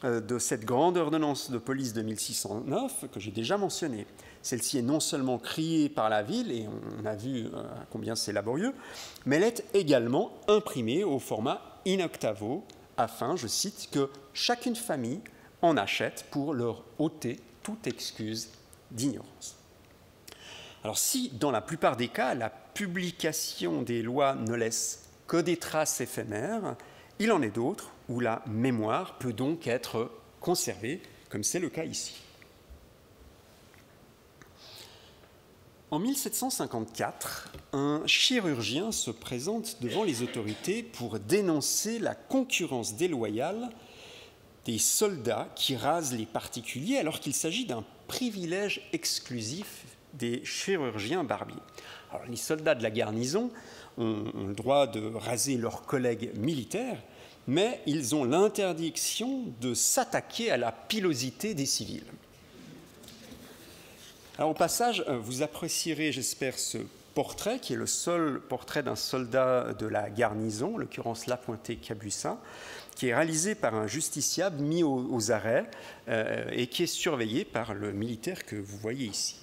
de cette grande ordonnance de police de 1609 que j'ai déjà mentionnée. Celle-ci est non seulement criée par la ville, et on a vu combien c'est laborieux, mais elle est également imprimée au format in octavo, afin, je cite, que chacune famille en achète pour leur ôter toute excuse d'ignorance. Alors si, dans la plupart des cas, la publication des lois ne laisse que des traces éphémères, Il en est d'autres où la mémoire peut donc être conservée, comme c'est le cas ici. En 1754, un chirurgien se présente devant les autorités pour dénoncer la concurrence déloyale des soldats qui rasent les particuliers alors qu'il s'agit d'un privilège exclusif des chirurgiens barbiers. Alors, les soldats de la garnison ont le droit de raser leurs collègues militaires, mais ils ont l'interdiction de s'attaquer à la pilosité des civils. Alors, au passage, vous apprécierez, j'espère, ce portrait, qui est le seul portrait d'un soldat de la garnison, en l'occurrence Lapointé-Cabussin, qui est réalisé par un justiciable mis aux arrêts et qui est surveillé par le militaire que vous voyez ici.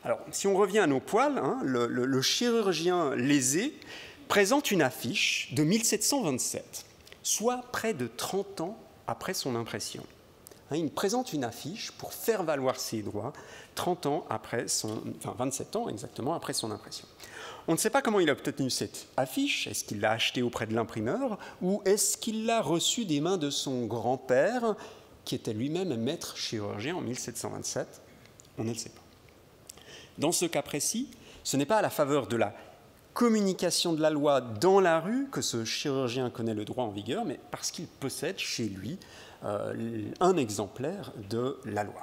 Alors, si on revient à nos poils, le chirurgien lésé présente une affiche de 1727, soit près de 30 ans après son impression. Il présente une affiche pour faire valoir ses droits 30 ans après 27 ans exactement après son impression. On ne sait pas comment il a obtenu cette affiche. Est-ce qu'il l'a achetée auprès de l'imprimeur ou est-ce qu'il l'a reçue des mains de son grand-père, qui était lui-même maître chirurgien en 1727 ? On ne le sait pas. Dans ce cas précis, ce n'est pas à la faveur de la communication de la loi dans la rue que ce chirurgien connaît le droit en vigueur, mais parce qu'il possède chez lui un exemplaire de la loi.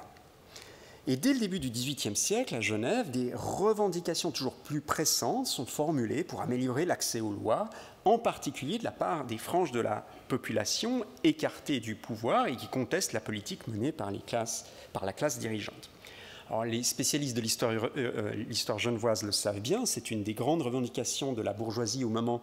Et dès le début du XVIIIe siècle, à Genève, des revendications toujours plus pressantes sont formulées pour améliorer l'accès aux lois, en particulier de la part des franges de la population écartées du pouvoir et qui contestent la politique menée par la classe dirigeante. Alors, les spécialistes de l'histoire genevoise le savent bien, c'est une des grandes revendications de la bourgeoisie au moment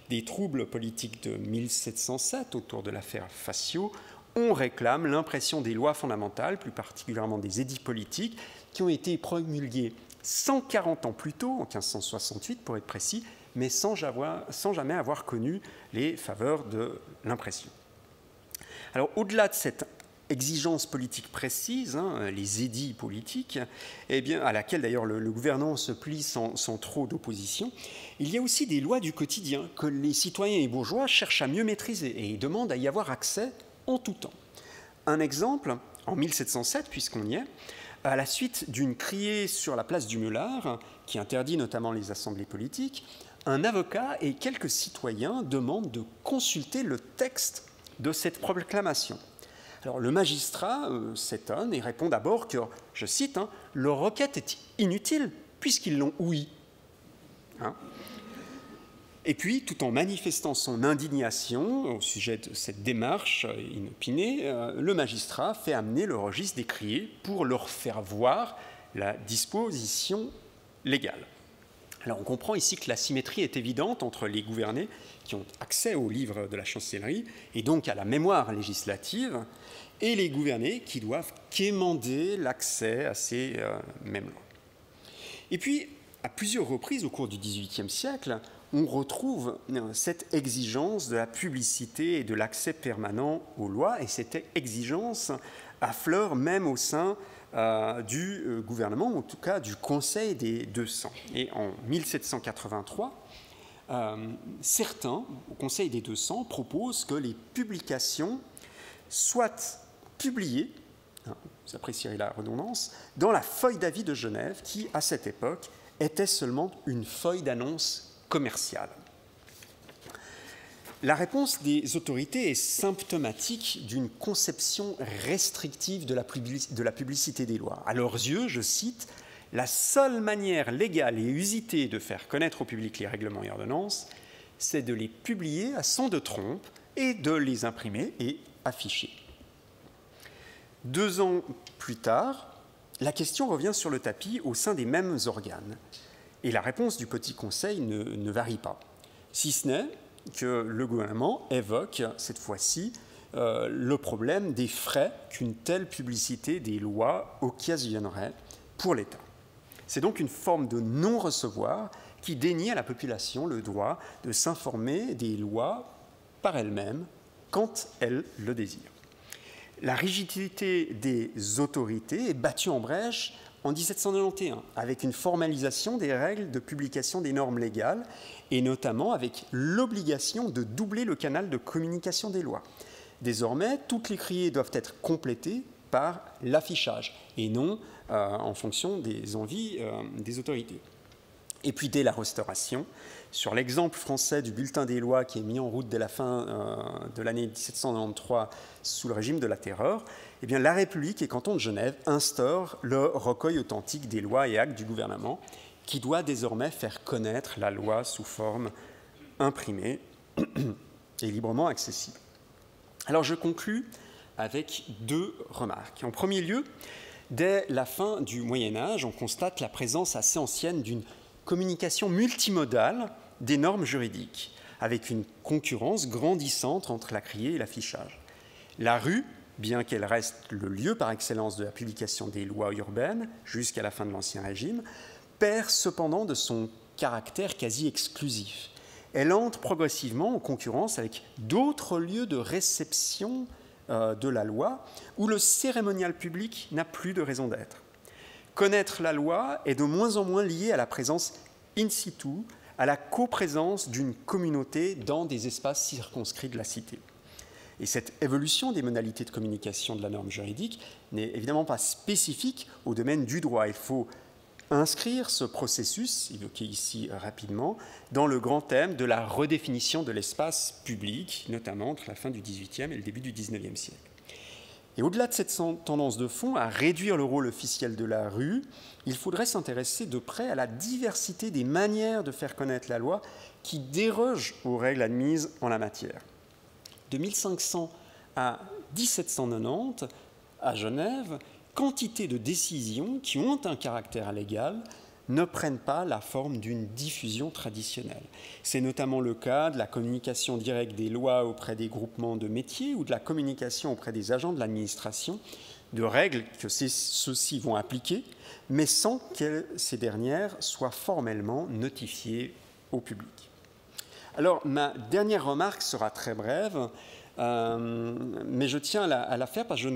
des troubles politiques de 1707 autour de l'affaire Facio. On réclame l'impression des lois fondamentales, plus particulièrement des édits politiques, qui ont été promulgués 140 ans plus tôt, en 1568 pour être précis, mais sans jamais avoir connu les faveurs de l'impression. Alors, au-delà de cette exigence politique précise, les édits politiques, à laquelle d'ailleurs le gouvernement se plie sans trop d'opposition, il y a aussi des lois du quotidien que les citoyens et bourgeois cherchent à mieux maîtriser et demandent à y avoir accès en tout temps. Un exemple, en 1707, puisqu'on y est, à la suite d'une criée sur la place du Mulard, qui interdit notamment les assemblées politiques, un avocat et quelques citoyens demandent de consulter le texte de cette proclamation. Alors, le magistrat s'étonne et répond d'abord que, je cite, « leur requête est inutile puisqu'ils l'ont ouï ». Et puis, tout en manifestant son indignation au sujet de cette démarche inopinée, le magistrat fait amener le registre des criés pour leur faire voir la disposition légale. Alors, on comprend ici que la symétrie est évidente entre les gouvernés qui ont accès aux livres de la chancellerie et donc à la mémoire législative et les gouvernés qui doivent quémander l'accès à ces mêmes lois. Et puis, à plusieurs reprises au cours du XVIIIe siècle, on retrouve cette exigence de la publicité et de l'accès permanent aux lois, et cette exigence affleure même au sein du gouvernement, ou en tout cas du Conseil des 200. Et en 1783, certains, au Conseil des 200, proposent que les publications soient publiées, vous apprécierez la redondance, dans la feuille d'avis de Genève, qui, à cette époque, était seulement une feuille d'annonce commerciale. La réponse des autorités est symptomatique d'une conception restrictive de la publicité des lois. À leurs yeux, je cite, « la seule manière légale et usitée de faire connaître au public les règlements et ordonnances, c'est de les publier à son de trompe et de les imprimer et afficher. » 2 ans plus tard, la question revient sur le tapis au sein des mêmes organes. Et la réponse du Petit Conseil ne varie pas, si ce n'est que le gouvernement évoque cette fois-ci le problème des frais qu'une telle publicité des lois occasionnerait pour l'État. C'est donc une forme de non-recevoir qui dénie à la population le droit de s'informer des lois par elle-même quand elle le désire. La rigidité des autorités est battue en brèche en 1791, avec une formalisation des règles de publication des normes légales, et notamment avec l'obligation de doubler le canal de communication des lois. Désormais, toutes les criées doivent être complétées par l'affichage, et non en fonction des envies des autorités. Et puis dès la Restauration, sur l'exemple français du bulletin des lois qui est mis en route dès la fin de l'année 1793 sous le régime de la Terreur, eh bien, la République et Canton de Genève instaurent le recueil authentique des lois et actes du gouvernement qui doit désormais faire connaître la loi sous forme imprimée et librement accessible. Alors je conclus avec 2 remarques. En premier lieu, dès la fin du Moyen-Âge, on constate la présence assez ancienne d'une communication multimodale des normes juridiques, avec une concurrence grandissante entre la criée et l'affichage. La rue, bien qu'elle reste le lieu par excellence de la publication des lois urbaines jusqu'à la fin de l'Ancien Régime, perd cependant de son caractère quasi exclusif. Elle entre progressivement en concurrence avec d'autres lieux de réception de la loi où le cérémonial public n'a plus de raison d'être. Connaître la loi est de moins en moins lié à la présence in situ, à la coprésence d'une communauté dans des espaces circonscrits de la cité. Et cette évolution des modalités de communication de la norme juridique n'est évidemment pas spécifique au domaine du droit. Il faut inscrire ce processus, évoqué ici rapidement, dans le grand thème de la redéfinition de l'espace public, notamment entre la fin du XVIIIe et le début du XIXe siècle. Et au-delà de cette tendance de fond à réduire le rôle officiel de la rue, il faudrait s'intéresser de près à la diversité des manières de faire connaître la loi qui dérogent aux règles admises en la matière. De 1500 à 1790, à Genève, quantité de décisions qui ont un caractère légal ne prennent pas la forme d'une diffusion traditionnelle. C'est notamment le cas de la communication directe des lois auprès des groupements de métiers ou de la communication auprès des agents de l'administration, de règles que ceux-ci vont appliquer, mais sans que ces dernières soient formellement notifiées au public. Alors, ma dernière remarque sera très brève, mais je tiens à la faire parce que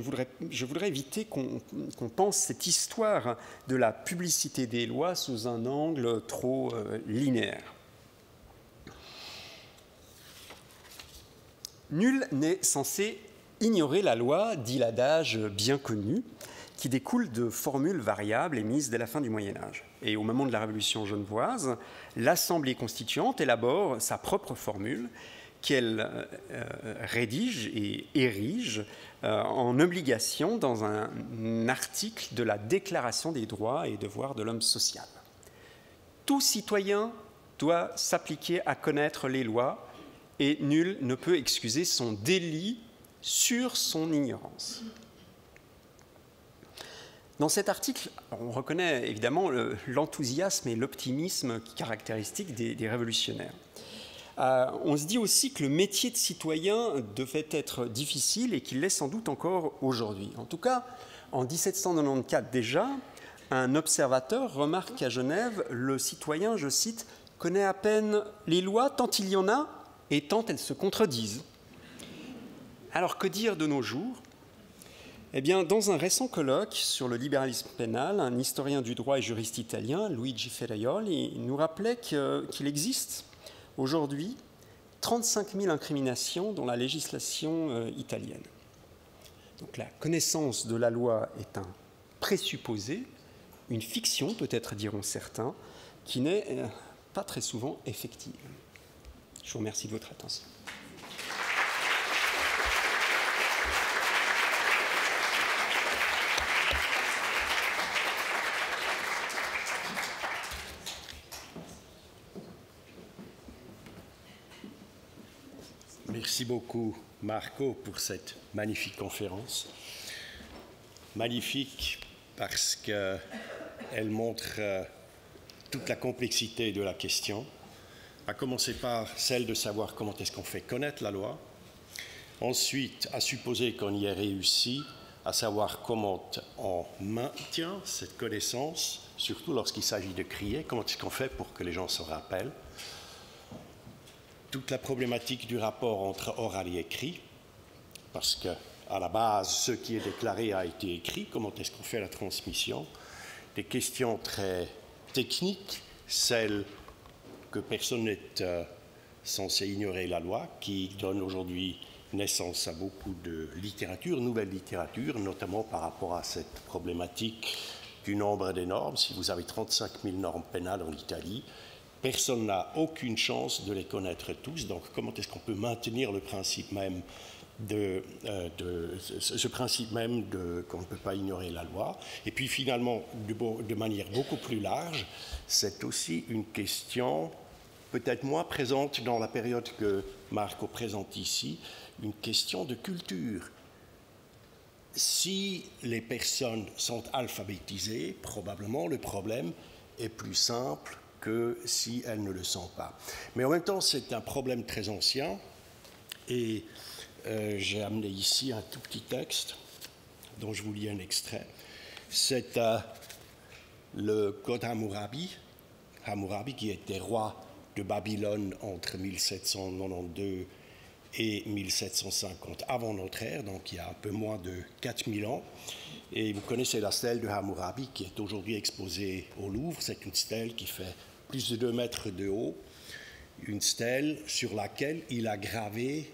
je voudrais éviter qu'on pense cette histoire de la publicité des lois sous un angle trop linéaire. Nul n'est censé ignorer la loi, dit l'adage bien connu, qui découle de formules variables émises dès la fin du Moyen-Âge. Et au moment de la Révolution genevoise, l'Assemblée constituante élabore sa propre formule qu'elle rédige et érige en obligation dans un article de la Déclaration des droits et devoirs de l'homme social. Tout citoyen doit s'appliquer à connaître les lois et nul ne peut excuser son délit sur son ignorance. Dans cet article, on reconnaît évidemment l'enthousiasme et l'optimisme caractéristiques des révolutionnaires. On se dit aussi que le métier de citoyen devait être difficile et qu'il l'est sans doute encore aujourd'hui. En tout cas, en 1794 déjà, un observateur remarque qu'à Genève, le citoyen, je cite, « connaît à peine les lois tant il y en a et tant elles se contredisent ». Alors que dire de nos jours ? Eh bien, dans un récent colloque sur le libéralisme pénal, un historien du droit et juriste italien, Luigi Ferraioli, nous rappelait qu'il existe aujourd'hui 35 000 incriminations dans la législation italienne. Donc la connaissance de la loi est un présupposé, une fiction peut-être diront certains, qui n'est pas très souvent effective. Je vous remercie de votre attention.
Merci beaucoup, Marco, pour cette magnifique conférence. Magnifique parce qu'elle montre toute la complexité de la question, à commencer par celle de savoir comment est-ce qu'on fait connaître la loi, ensuite à supposer qu'on y ait réussi, à savoir comment on maintient cette connaissance, surtout lorsqu'il s'agit de crier, comment est-ce qu'on fait pour que les gens se rappellent, toute la problématique du rapport entre oral et écrit, parce qu'à la base, ce qui est déclaré a été écrit, comment est-ce qu'on fait la transmission, des questions très techniques, celles que personne n'est censé ignorer la loi, qui donne aujourd'hui naissance à beaucoup de littérature, nouvelle littérature, notamment par rapport à cette problématique du nombre des normes. Si vous avez 35 000 normes pénales en Italie, personne n'a aucune chance de les connaître tous. Donc comment est-ce qu'on peut maintenir le principe même ce principe même qu'on ne peut pas ignorer la loi? Et puis finalement, de manière beaucoup plus large, c'est aussi une question peut-être moins présente dans la période que Marco présente ici, une question de culture. Si les personnes sont alphabétisées, probablement le problème est plus simple que si elles ne le sont pas. Mais en même temps, c'est un problème très ancien, et j'ai amené ici un tout petit texte dont je vous lis un extrait. C'est le Code Hammurabi, qui était roi de Babylone entre 1792 et 1750 avant notre ère, donc il y a un peu moins de 4000 ans. Et vous connaissez la stèle de Hammurabi qui est aujourd'hui exposée au Louvre. C'est une stèle qui fait plus de 2 mètres de haut, une stèle sur laquelle il a gravé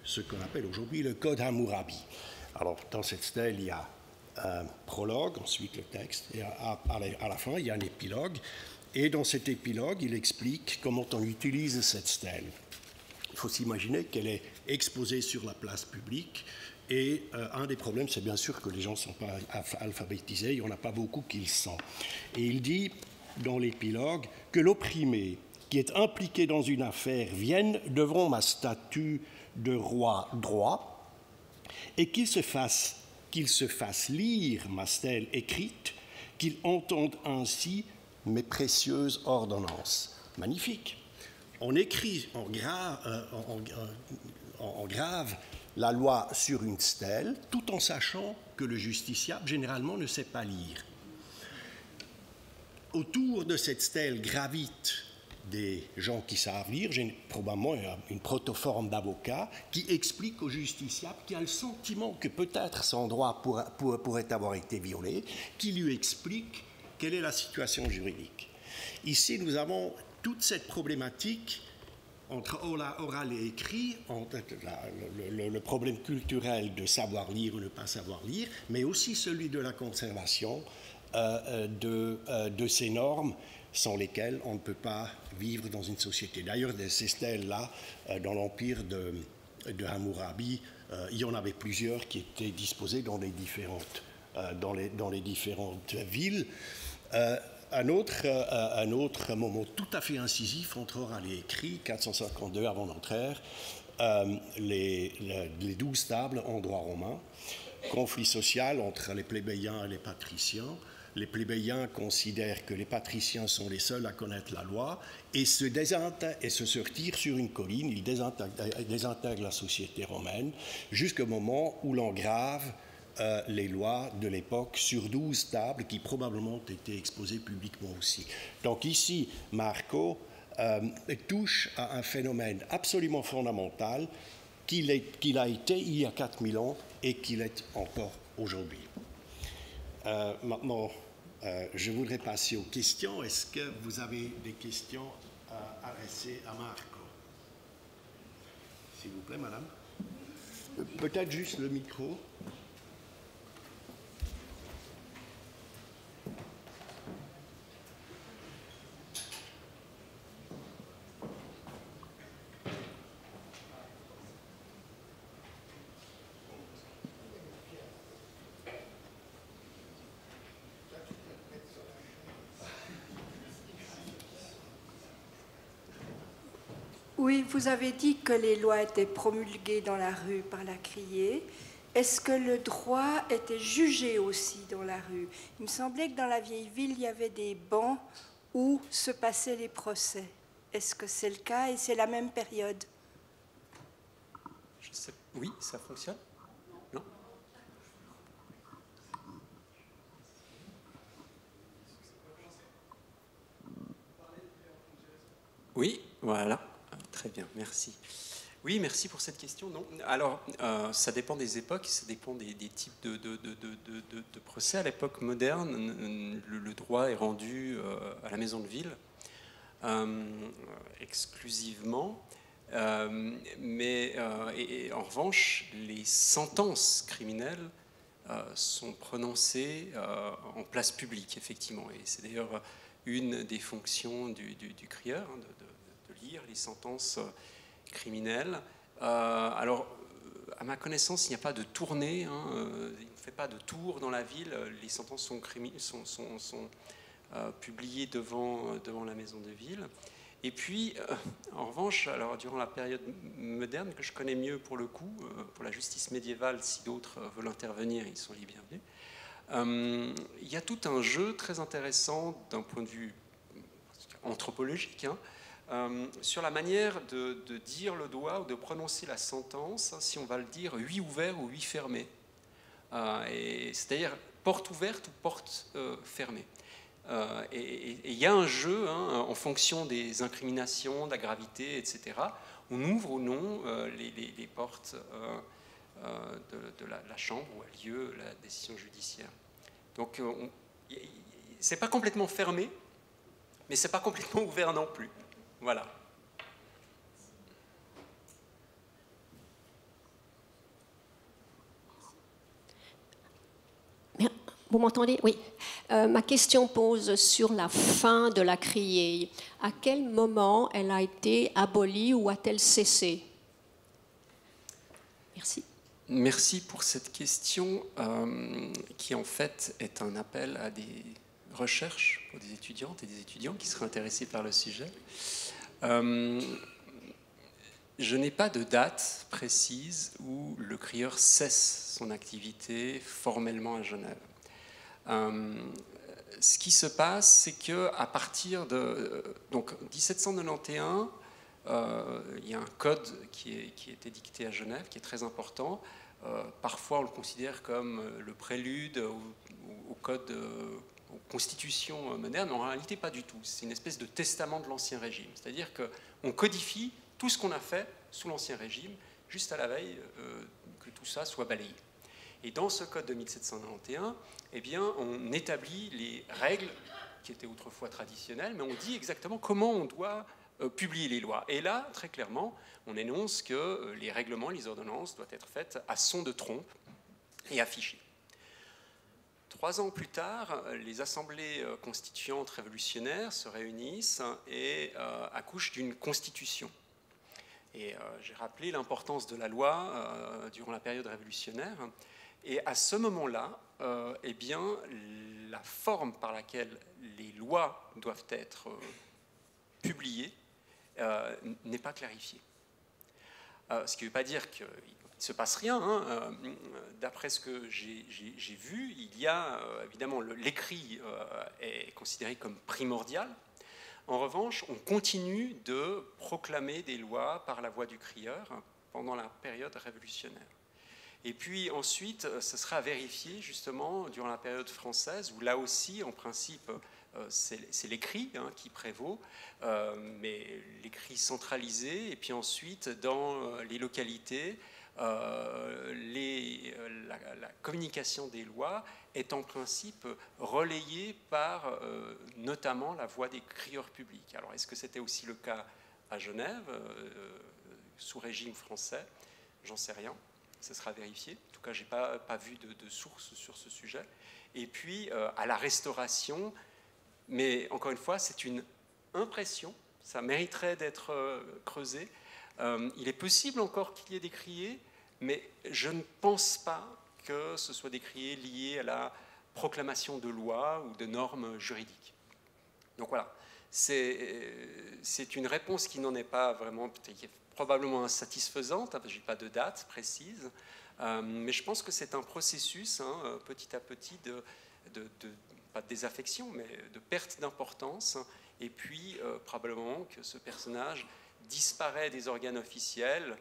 ce qu'on appelle aujourd'hui le Code Hammurabi. Alors dans cette stèle, il y a un prologue, ensuite le texte, et à la fin, il y a un épilogue. Et dans cet épilogue, il explique comment on utilise cette stèle. Il faut s'imaginer qu'elle est exposée sur la place publique, et un des problèmes, c'est bien sûr que les gens ne sont pas alphabétisés, il n'y en a pas beaucoup qui le sont. Et il dit dans l'épilogue que l'opprimé qui est impliqué dans une affaire vienne devant ma statue de roi droit, et qu'il se fasse lire ma stèle écrite, qu'il entende ainsi mes précieuses ordonnances. Magnifique. On écrit, on grave la loi sur une stèle, tout en sachant que le justiciable, généralement, ne sait pas lire. Autour de cette stèle gravitent des gens qui savent lire, probablement une protoforme d'avocat, qui explique au justiciable qui a le sentiment que peut-être son droit pourrait avoir été violé, qui lui explique quelle est la situation juridique. Ici, nous avons toute cette problématique entre oral et écrit, entre le problème culturel de savoir lire ou ne pas savoir lire, mais aussi celui de la conservation de ces normes sans lesquelles on ne peut pas vivre dans une société. D'ailleurs, ces stèles-là, dans l'empire de Hammurabi, il y en avait plusieurs qui étaient disposées dans les différentes villes. Un autre moment tout à fait incisif entre oral et écrit, 452 avant notre ère, les 12 tables en droit romain, conflit social entre les plébéiens et les patriciens. Les plébéiens considèrent que les patriciens sont les seuls à connaître la loi et se retirent sur une colline. Ils désintègrent la société romaine jusqu'au moment où l'on grave les lois de l'époque sur 12 tables qui probablement ont été exposées publiquement aussi. Donc ici, Marco touche à un phénomène absolument fondamental qu'il a été il y a 4000 ans et qu'il est encore aujourd'hui. Maintenant, je voudrais passer aux questions. Est-ce que vous avez des questions à adresser à Marco? S'il vous plaît, madame. Peut-être juste le micro.
Oui, vous avez dit que les lois étaient promulguées dans la rue par la criée. Est-ce que le droit était jugé aussi dans la rue? Il me semblait que dans la vieille ville, il y avait des bancs où se passaient les procès. Est-ce que c'est le cas et c'est la même période?
Je sais. Oui, ça fonctionne? Non? Oui, voilà. Très bien, merci. Oui, merci pour cette question. Non. Alors, ça dépend des époques, ça dépend des types de procès. À l'époque moderne, le droit est rendu à la maison de ville exclusivement. Mais en revanche, les sentences criminelles sont prononcées en place publique, effectivement. Et c'est d'ailleurs une des fonctions du crieur, hein, de lire les sentences criminelles. Alors, à ma connaissance, il n'y a pas de tournée, hein, il ne fait pas de tour dans la ville. Les sentences sont publiées devant la maison de ville. Et puis, en revanche, alors, durant la période moderne, que je connais mieux pour le coup, pour la justice médiévale, si d'autres veulent intervenir, ils sont les bienvenus, il y a tout un jeu très intéressant d'un point de vue anthropologique, hein, sur la manière de dire le doigt ou de prononcer la sentence, hein, si on va le dire 8 ouvert ou 8 fermé. C'est-à-dire porte ouverte ou porte fermée. Et il y a un jeu, hein, en fonction des incriminations, de la gravité, etc. On ouvre ou non les portes de la chambre où a lieu la décision judiciaire. Donc, c'est pas complètement fermé, mais c'est pas complètement ouvert non plus. Voilà.
Vous m'entendez? Oui. Ma question pose sur la fin de la criée. À quel moment elle a été abolie ou a-t-elle cessé? Merci.
Merci pour cette question qui en fait est un appel à des recherches pour des étudiantes et des étudiants qui seraient intéressés par le sujet. Je n'ai pas de date précise où le crieur cesse son activité formellement à Genève. Ce qui se passe, c'est qu'à partir de donc 1791, il y a un code qui a été dicté à Genève, qui est très important. Parfois, on le considère comme le prélude au code, aux constitutions modernes. En réalité, pas du tout. C'est une espèce de testament de l'Ancien Régime. C'est-à-dire qu'on codifie tout ce qu'on a fait sous l'Ancien Régime, juste à la veille que tout ça soit balayé. Et dans ce code de 1791, eh bien, on établit les règles qui étaient autrefois traditionnelles, mais on dit exactement comment on doit publier les lois. Et là, très clairement, on énonce que les règlements, les ordonnances doivent être faites à son de trompe et affichées. 3 ans plus tard, les assemblées constituantes révolutionnaires se réunissent et accouchent d'une constitution. Et j'ai rappelé l'importance de la loi durant la période révolutionnaire. Et à ce moment-là, eh bien, la forme par laquelle les lois doivent être publiées n'est pas clarifiée. Ce qui ne veut pas dire qu'il ne se passe rien. Hein. D'après ce que j'ai vu, il y a évidemment l'écrit est considéré comme primordial. En revanche, on continue de proclamer des lois par la voix du crieur pendant la période révolutionnaire. Et puis ensuite, ce sera vérifié justement durant la période française, où là aussi, en principe, c'est l'écrit qui prévaut, mais l'écrit centralisé, et puis ensuite, dans les localités, la communication des lois est en principe relayée par notamment la voix des crieurs publics. Alors, est-ce que c'était aussi le cas à Genève, sous régime français? J'en sais rien. Ça sera vérifié. En tout cas, je n'ai pas vu de source sur ce sujet. Et puis, à la Restauration, mais encore une fois, c'est une impression, ça mériterait d'être creusé. Il est possible encore qu'il y ait des criers, mais je ne pense pas que ce soit des criers liés à la proclamation de lois ou de normes juridiques. Donc voilà, c'est une réponse qui n'en est pas vraiment, qui est probablement insatisfaisante, je n'ai pas de date précise, mais je pense que c'est un processus, petit à petit, pas de désaffection, mais de perte d'importance, et puis probablement que ce personnage disparaît des organes officiels,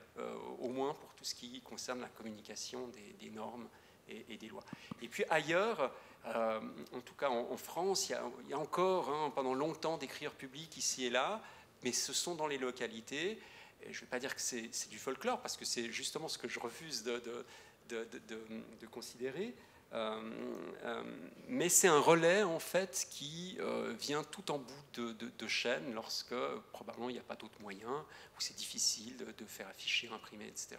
au moins pour tout ce qui concerne la communication des normes et des lois. Et puis ailleurs, en tout cas en France, il y a encore pendant longtemps des crieurs publics ici et là, mais ce sont dans les localités. je ne vais pas dire que c'est du folklore, parce que c'est justement ce que je refuse de considérer, mais c'est un relais en fait qui vient tout en bout de chaîne lorsque probablement il n'y a pas d'autres moyens, où c'est difficile de faire afficher, imprimer, etc.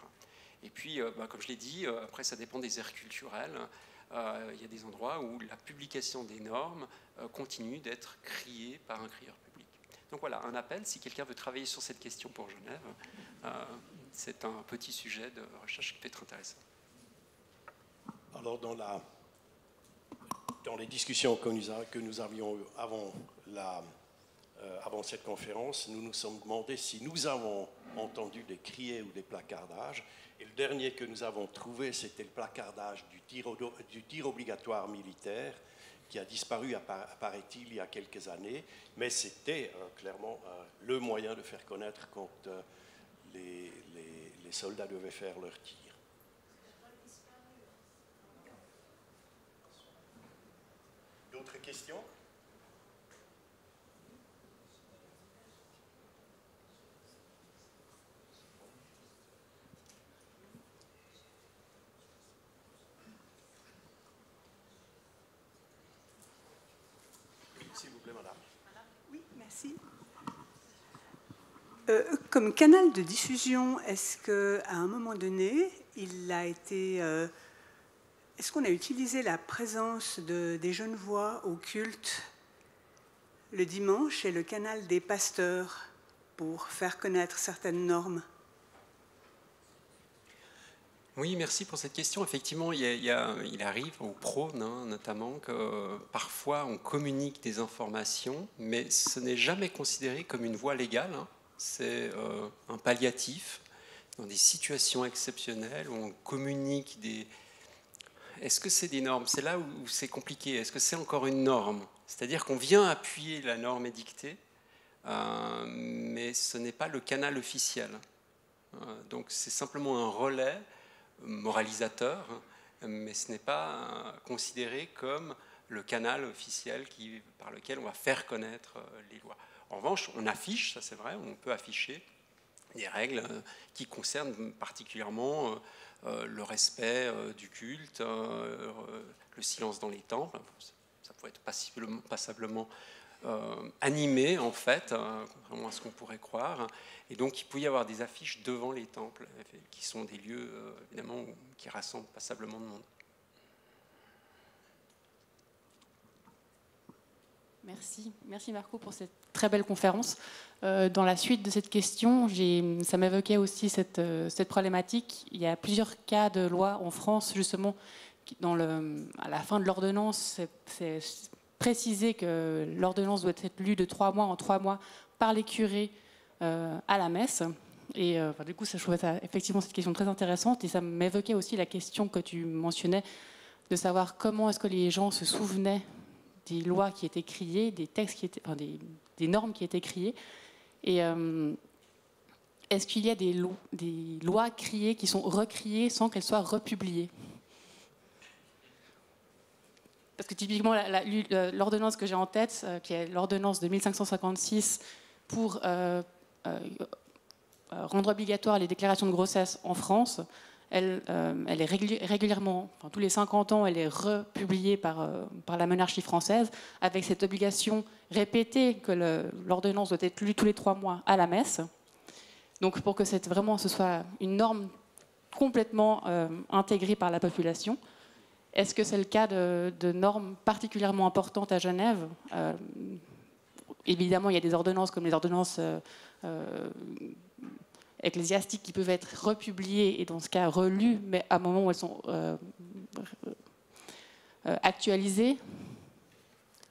Et puis, comme je l'ai dit, après ça dépend des aires culturelles. Il y a des endroits où la publication des normes continue d'être criée par un crieur public. Donc voilà, un appel, si quelqu'un veut travailler sur cette question pour Genève, c'est un petit sujet de recherche qui peut être intéressant.
Alors, dans les discussions que nous avions avant cette conférence, nous nous sommes demandé si nous avons entendu des criers ou des placardages. Et le dernier que nous avons trouvé, c'était le placardage du tir obligatoire militaire, qui a disparu, apparaît-il, il y a quelques années. Mais c'était clairement le moyen de faire connaître quand les soldats devaient faire leur tir. D'autres questions ? Oui, s'il vous plaît, madame.
Oui, merci. Comme canal de diffusion, est-ce qu'à un moment donné, est-ce qu'on a utilisé la présence des jeunes voix au culte le dimanche et le canal des pasteurs pour faire connaître certaines normes?
Oui, merci pour cette question. Effectivement, il arrive au prône, notamment, que parfois on communique des informations, mais ce n'est jamais considéré comme une voie légale. C'est un palliatif dans des situations exceptionnelles où on communique des... Est-ce que c'est des normes? C'est là où c'est compliqué. Est-ce que c'est encore une norme? C'est-à-dire qu'on vient appuyer la norme édictée, mais ce n'est pas le canal officiel. Donc c'est simplement un relais moralisateur, mais ce n'est pas considéré comme le canal officiel par lequel on va faire connaître les lois. En revanche, on affiche, ça c'est vrai, on peut afficher des règles qui concernent particulièrement le respect du culte, le silence dans les temples. Ça peut être passablement animé, en fait, contrairement à ce qu'on pourrait croire. Et donc, il peut y avoir des affiches devant les temples, qui sont des lieux, évidemment, qui rassemblent passablement de monde.
Merci Marco pour cette très belle conférence. Dans la suite de cette question, ça m'évoquait aussi cette problématique. Il y a plusieurs cas de loi en France, justement, à la fin de l'ordonnance, c'est précisé que l'ordonnance doit être lue de 3 mois en 3 mois par les curés à la messe. Et du coup, je trouvais ça, effectivement cette question très intéressante. Et ça m'évoquait aussi la question que tu mentionnais, de savoir comment est-ce que les gens se souvenaient des lois qui étaient criées, des textes qui étaient, enfin, des normes qui étaient criées. Et est-ce qu'il y a des lois criées qui sont recriées sans qu'elles soient republiées? Parce que typiquement, l'ordonnance que j'ai en tête, qui est l'ordonnance de 1556 pour rendre obligatoire les déclarations de grossesse en France, elle est régulièrement, enfin, tous les 50 ans, elle est republiée par la monarchie française, avec cette obligation répétée que l'ordonnance doit être lue tous les 3 mois à la messe. Donc pour que ce soit une norme complètement intégrée par la population. Est-ce que c'est le cas de normes particulièrement importantes à Genève? Évidemment, il y a des ordonnances comme les ordonnances ecclésiastiques qui peuvent être republiées et dans ce cas relues, mais à un moment où elles sont actualisées.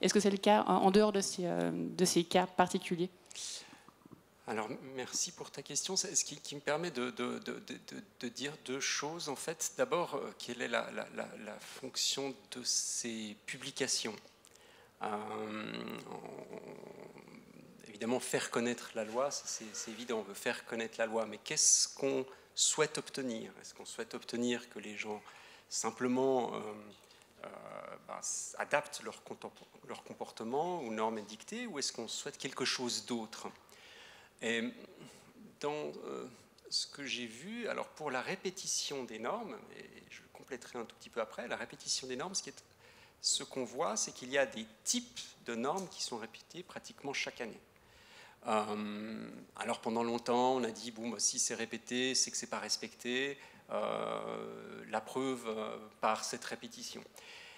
Est-ce que c'est le cas en dehors de ces cas particuliers?
Alors, merci pour ta question. Ce qui me permet de dire 2 choses. En fait, d'abord, quelle est la fonction de ces publications? Évidemment, faire connaître la loi, c'est évident, on veut faire connaître la loi, mais qu'est-ce qu'on souhaite obtenir? Est-ce qu'on souhaite obtenir que les gens simplement adaptent leur comportement aux normes édictées, ou est-ce qu'on souhaite quelque chose d'autre? Et dans ce que j'ai vu, alors pour la répétition des normes, et je compléterai un tout petit peu après, la répétition des normes, ce qu'on voit, c'est qu'il y a des types de normes qui sont répétées pratiquement chaque année. Alors pendant longtemps, on a dit, bon, bah, si c'est répété, c'est que c'est pas respecté, la preuve par cette répétition.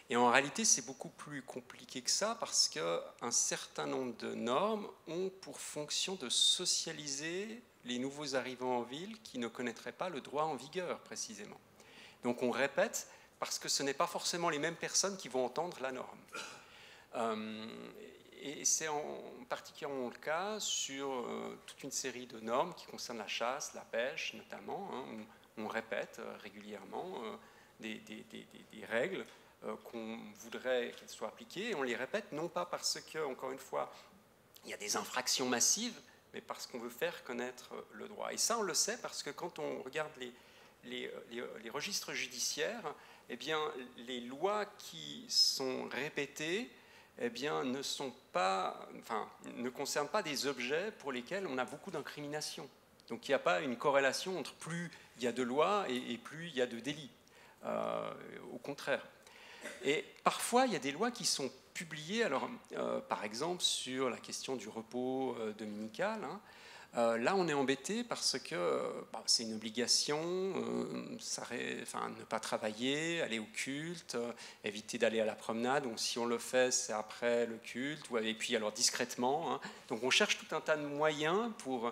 Et en réalité, c'est beaucoup plus compliqué que ça parce qu'un certain nombre de normes ont pour fonction de socialiser les nouveaux arrivants en ville qui ne connaîtraient pas le droit en vigueur, précisément. Donc on répète parce que ce n'est pas forcément les mêmes personnes qui vont entendre la norme. Et c'est en particulièrement le cas sur toute une série de normes qui concernent la chasse, la pêche notamment. Hein, où on répète régulièrement des règles qu'on voudrait qu'elles soient appliquées, et on les répète non pas parce que, encore une fois, il y a des infractions massives, mais parce qu'on veut faire connaître le droit. Et ça, on le sait parce que quand on regarde les registres judiciaires, eh bien, les lois qui sont répétées eh bien, ne concernent pas des objets pour lesquels on a beaucoup d'incriminations. Donc il n'y a pas une corrélation entre plus il y a de lois et plus il y a de délits. Au contraire. Et parfois, il y a des lois qui sont publiées, alors, par exemple, sur la question du repos dominical. Hein. Là, on est embêté parce que c'est une obligation, ne pas travailler, aller au culte, éviter d'aller à la promenade. Donc, si on le fait, c'est après le culte, et puis alors discrètement. Hein. Donc, on cherche tout un tas de moyens pour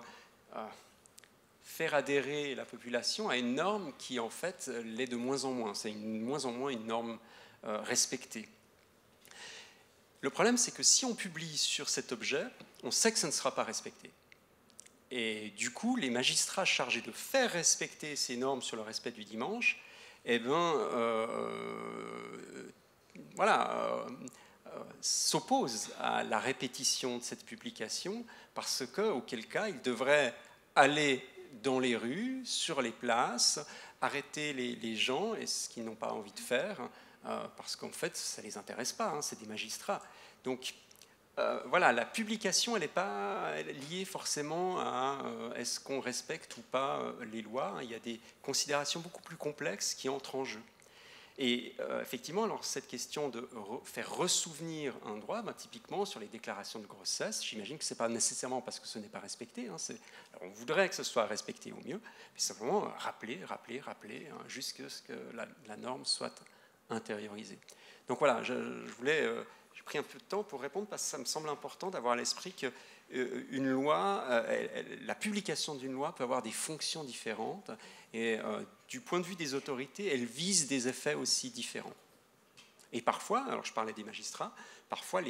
faire adhérer la population à une norme qui, en fait, l'est de moins en moins. C'est de moins en moins une norme respectée. Le problème, c'est que si on publie sur cet objet, on sait que ça ne sera pas respecté. Et du coup, les magistrats chargés de faire respecter ces normes sur le respect du dimanche, eh s'opposent à la répétition de cette publication, parce qu'auquel cas, ils devraient aller dans les rues, sur les places, arrêter les gens, et ce qu'ils n'ont pas envie de faire, parce qu'en fait, ça ne les intéresse pas, hein, c'est des magistrats. Donc, la publication, elle n'est pas liée forcément à est-ce qu'on respecte ou pas les lois. Il y a des considérations beaucoup plus complexes qui entrent en jeu. Et effectivement, alors, cette question de faire ressouvenir un droit, typiquement sur les déclarations de grossesse, j'imagine que ce n'est pas nécessairement parce que ce n'est pas respecté. Hein, alors, on voudrait que ce soit respecté au mieux, mais simplement rappeler, hein, jusqu'à ce que la norme soit intériorisée. Donc voilà, j'ai pris un peu de temps pour répondre parce que ça me semble important d'avoir à l'esprit que une loi, la publication d'une loi peut avoir des fonctions différentes et du point de vue des autorités, elle vise des effets aussi différents. Et parfois, alors je parlais des magistrats, parfois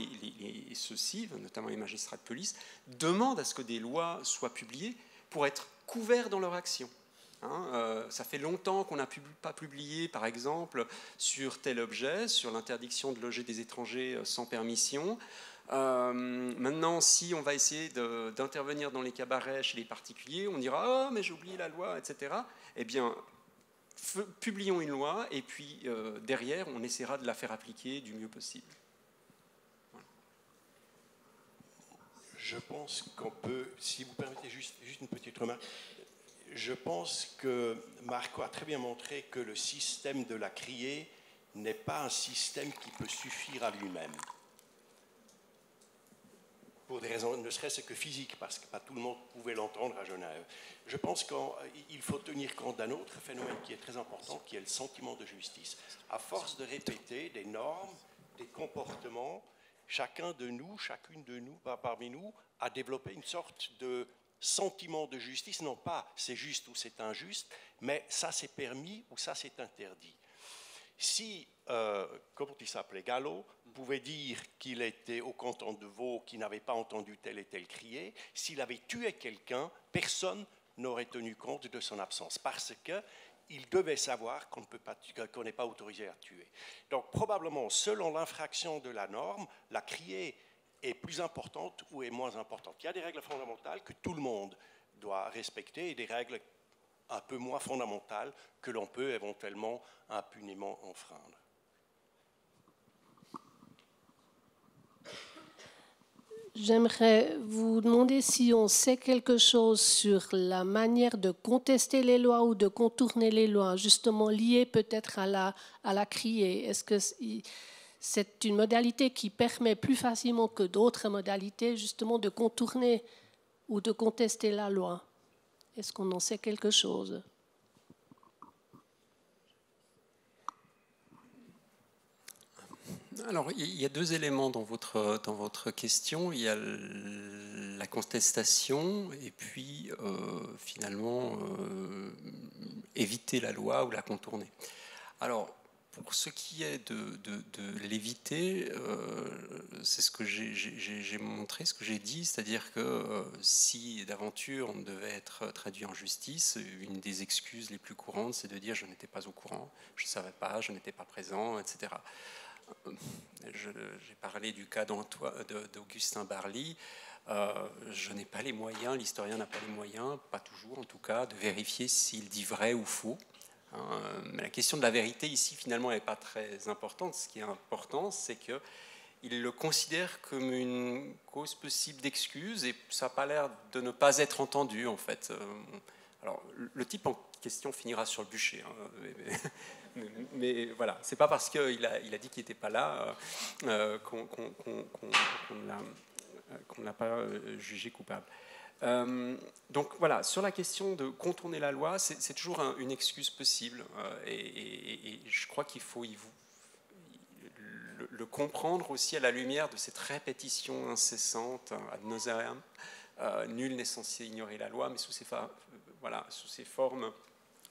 ceux-ci, notamment les magistrats de police, demandent à ce que des lois soient publiées pour être couverts dans leur action. Ça fait longtemps qu'on n'a pas publié, par exemple, sur tel objet, sur l'interdiction de loger des étrangers sans permission. Maintenant, si on va essayer d'intervenir dans les cabarets chez les particuliers, on dira « Oh, mais j'ai oublié la loi, etc. » Eh bien, publions une loi et puis derrière, on essaiera de la faire appliquer du mieux possible. Voilà.
Je pense qu'on peut, si vous permettez juste une petite remarque, je pense que Marco a très bien montré que le système de la criée n'est pas un système qui peut suffire à lui-même. Pour des raisons ne serait-ce que physiques, parce que pas tout le monde pouvait l'entendre à Genève. Je pense qu'il faut tenir compte d'un autre phénomène qui est très important, qui est le sentiment de justice. À force de répéter des normes, des comportements, chacun de nous, chacune de nous, parmi nous, a développé une sorte de sentiment de justice, non pas c'est juste ou c'est injuste, mais ça c'est permis ou ça c'est interdit. Si, comment il s'appelait, Gallo, pouvait dire qu'il était au canton de Vaud, qu'il n'avait pas entendu tel et tel crier, s'il avait tué quelqu'un, personne n'aurait tenu compte de son absence, parce qu'il devait savoir qu'on n'est pas autorisé à tuer. Donc probablement, selon l'infraction de la norme, la criée est plus importante ou est moins importante. Il y a des règles fondamentales que tout le monde doit respecter et des règles un peu moins fondamentales que l'on peut éventuellement impunément enfreindre.
j'aimerais vous demander si on sait quelque chose sur la manière de contester les lois ou de contourner les lois, justement liée peut-être à la criée. Est-ce que c'est une modalité qui permet plus facilement que d'autres modalités justement de contourner ou de contester la loi? Est-ce qu'on en sait quelque chose?
Alors, il y a deux éléments dans votre question. Il y a la contestation et puis, finalement, éviter la loi ou la contourner. Alors, pour ce qui est de l'éviter, c'est ce que j'ai montré, ce que j'ai dit, c'est-à-dire que si d'aventure on devait être traduit en justice, une des excuses les plus courantes, c'est de dire « je n'étais pas au courant, je ne savais pas, je n'étais pas présent », etc. J'ai parlé du cas d'Augustin Barly. Je n'ai pas les moyens, l'historien n'a pas les moyens, pas toujours en tout cas, de vérifier s'il dit vrai ou faux. Mais la question de la vérité ici finalement n'est pas très importante. Ce qui est important, c'est qu'il le considère comme une cause possible d'excuse et ça n'a pas l'air de ne pas être entendu en fait. Alors le type en question finira sur le bûcher. Mais voilà, c'est pas parce qu'il a dit qu'il n'était pas là qu'on l'a pas jugé coupable. Donc voilà, sur la question de contourner la loi, c'est toujours une excuse possible et je crois qu'il faut le comprendre aussi à la lumière de cette répétition incessante ad nauseam. Nul n'est censé ignorer la loi, mais sous ces formes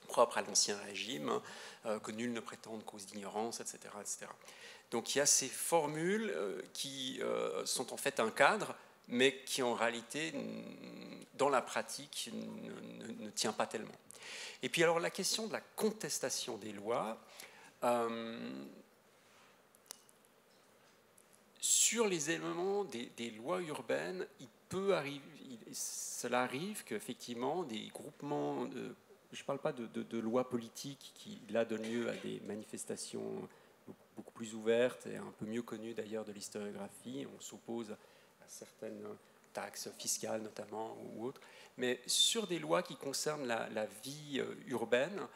propres à l'Ancien Régime, que nul ne prétende cause d'ignorance, etc., etc. Donc il y a ces formules qui sont en fait un cadre, mais qui en réalité, dans la pratique, ne tient pas tellement. Et puis alors la question de la contestation des lois, sur les éléments des lois urbaines, cela arrive qu'effectivement des groupements, je ne parle pas de lois politiques qui là donnent lieu à des manifestations beaucoup plus ouvertes et un peu mieux connues d'ailleurs de l'historiographie, on s'oppose à certaines taxes fiscales notamment ou autres, mais sur des lois qui concernent la vie urbaine,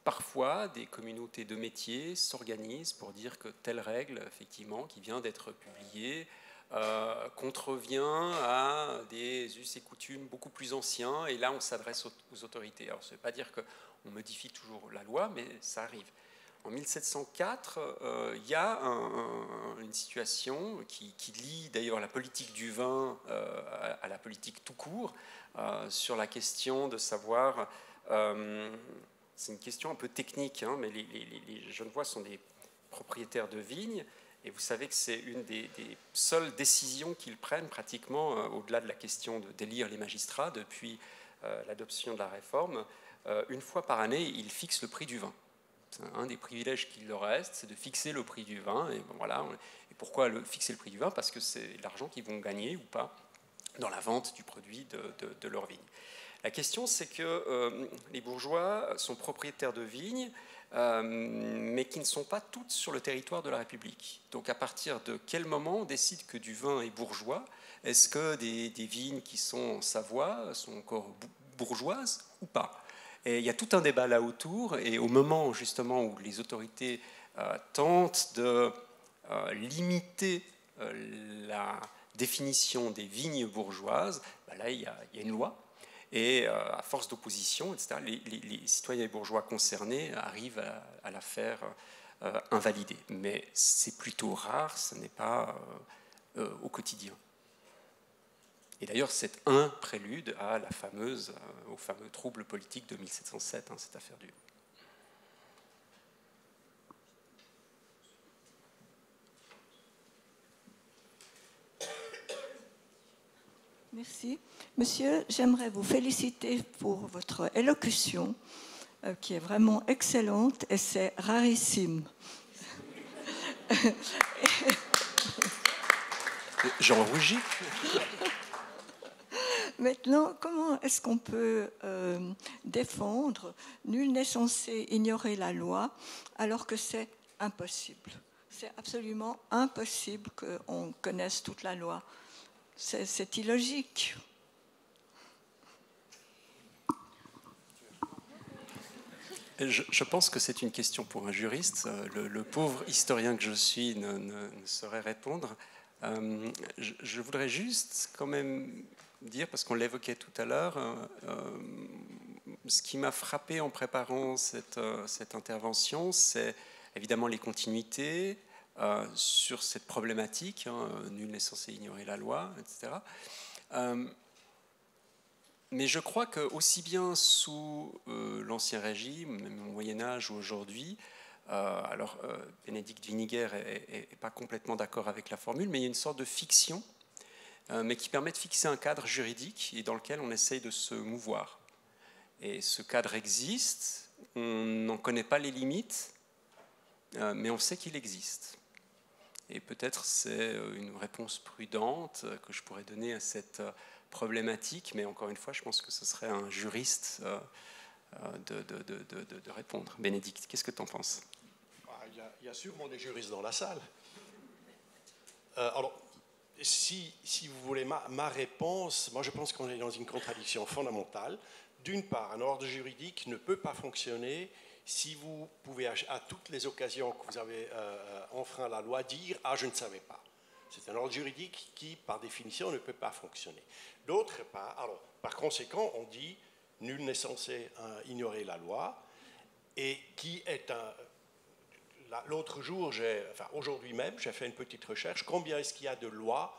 parfois des communautés de métiers s'organisent pour dire que telle règle, effectivement, qui vient d'être publiée, contrevient à des us et coutumes beaucoup plus anciens, et là on s'adresse aux autorités. Alors ça ne veut pas dire qu'on modifie toujours la loi, mais ça arrive. En 1704, il y a une situation qui lie d'ailleurs la politique du vin à la politique tout court, sur la question de savoir, c'est une question un peu technique, hein, mais les Genevois sont des propriétaires de vignes, et vous savez que c'est une des seules décisions qu'ils prennent pratiquement, au-delà de la question d'élire les magistrats, depuis l'adoption de la réforme, une fois par année, ils fixent le prix du vin. Un des privilèges qu'il leur reste, c'est de fixer le prix du vin. Et, bon, voilà. Et pourquoi fixer le prix du vin? Parce que c'est l'argent qu'ils vont gagner ou pas dans la vente du produit de leur vigne. La question, c'est que les bourgeois sont propriétaires de vignes, mais qui ne sont pas toutes sur le territoire de la République. Donc à partir de quel moment on décide que du vin est bourgeois? Est-ce que des vignes qui sont en Savoie sont encore bourgeoises ou pas? Et il y a tout un débat là autour, et au moment justement où les autorités tentent de limiter la définition des vignes bourgeoises, ben là il y a une loi, et à force d'opposition, etc., les citoyens bourgeois concernés arrivent à la faire invalider. Mais c'est plutôt rare, ce n'est pas au quotidien. Et d'ailleurs, c'est un prélude à au fameux trouble politique de 1707, hein, cette affaire du...
Merci. Monsieur, j'aimerais vous féliciter pour votre élocution, qui est vraiment excellente, et c'est rarissime.
J'en rougis.
Maintenant, comment est-ce qu'on peut défendre « Nul n'est censé ignorer la loi » alors que c'est impossible? C'est absolument impossible qu'on connaisse toute la loi. C'est illogique.
Je pense que c'est une question pour un juriste. Le pauvre historien que je suis ne saurait répondre. Je voudrais juste quand même dire, parce qu'on l'évoquait tout à l'heure, ce qui m'a frappé en préparant cette intervention, c'est évidemment les continuités sur cette problématique, nul n'est censé ignorer la loi, etc. Mais je crois que aussi bien sous l'Ancien Régime, même au Moyen-Âge ou aujourd'hui, Bénédicte Winiger n'est pas complètement d'accord avec la formule, mais il y a une sorte de fiction, mais qui permet de fixer un cadre juridique et dans lequel on essaye de se mouvoir. Et ce cadre existe, on n'en connaît pas les limites, mais on sait qu'il existe. Et peut-être c'est une réponse prudente que je pourrais donner à cette problématique, mais encore une fois, je pense que ce serait un juriste de répondre. Bénédicte, qu'est-ce que tu en penses?
Il y a sûrement des juristes dans la salle. Alors, si vous voulez ma réponse, moi je pense qu'on est dans une contradiction fondamentale. D'une part, un ordre juridique ne peut pas fonctionner si vous pouvez, à toutes les occasions que vous avez enfreint la loi, dire « Ah, je ne savais pas ». C'est un ordre juridique qui, par définition, ne peut pas fonctionner. D'autre part, alors, par conséquent, on dit « Nul n'est censé ignorer la loi » et qui est un... L'autre jour, aujourd'hui même, j'ai fait une petite recherche. Combien est-ce qu'il y a de lois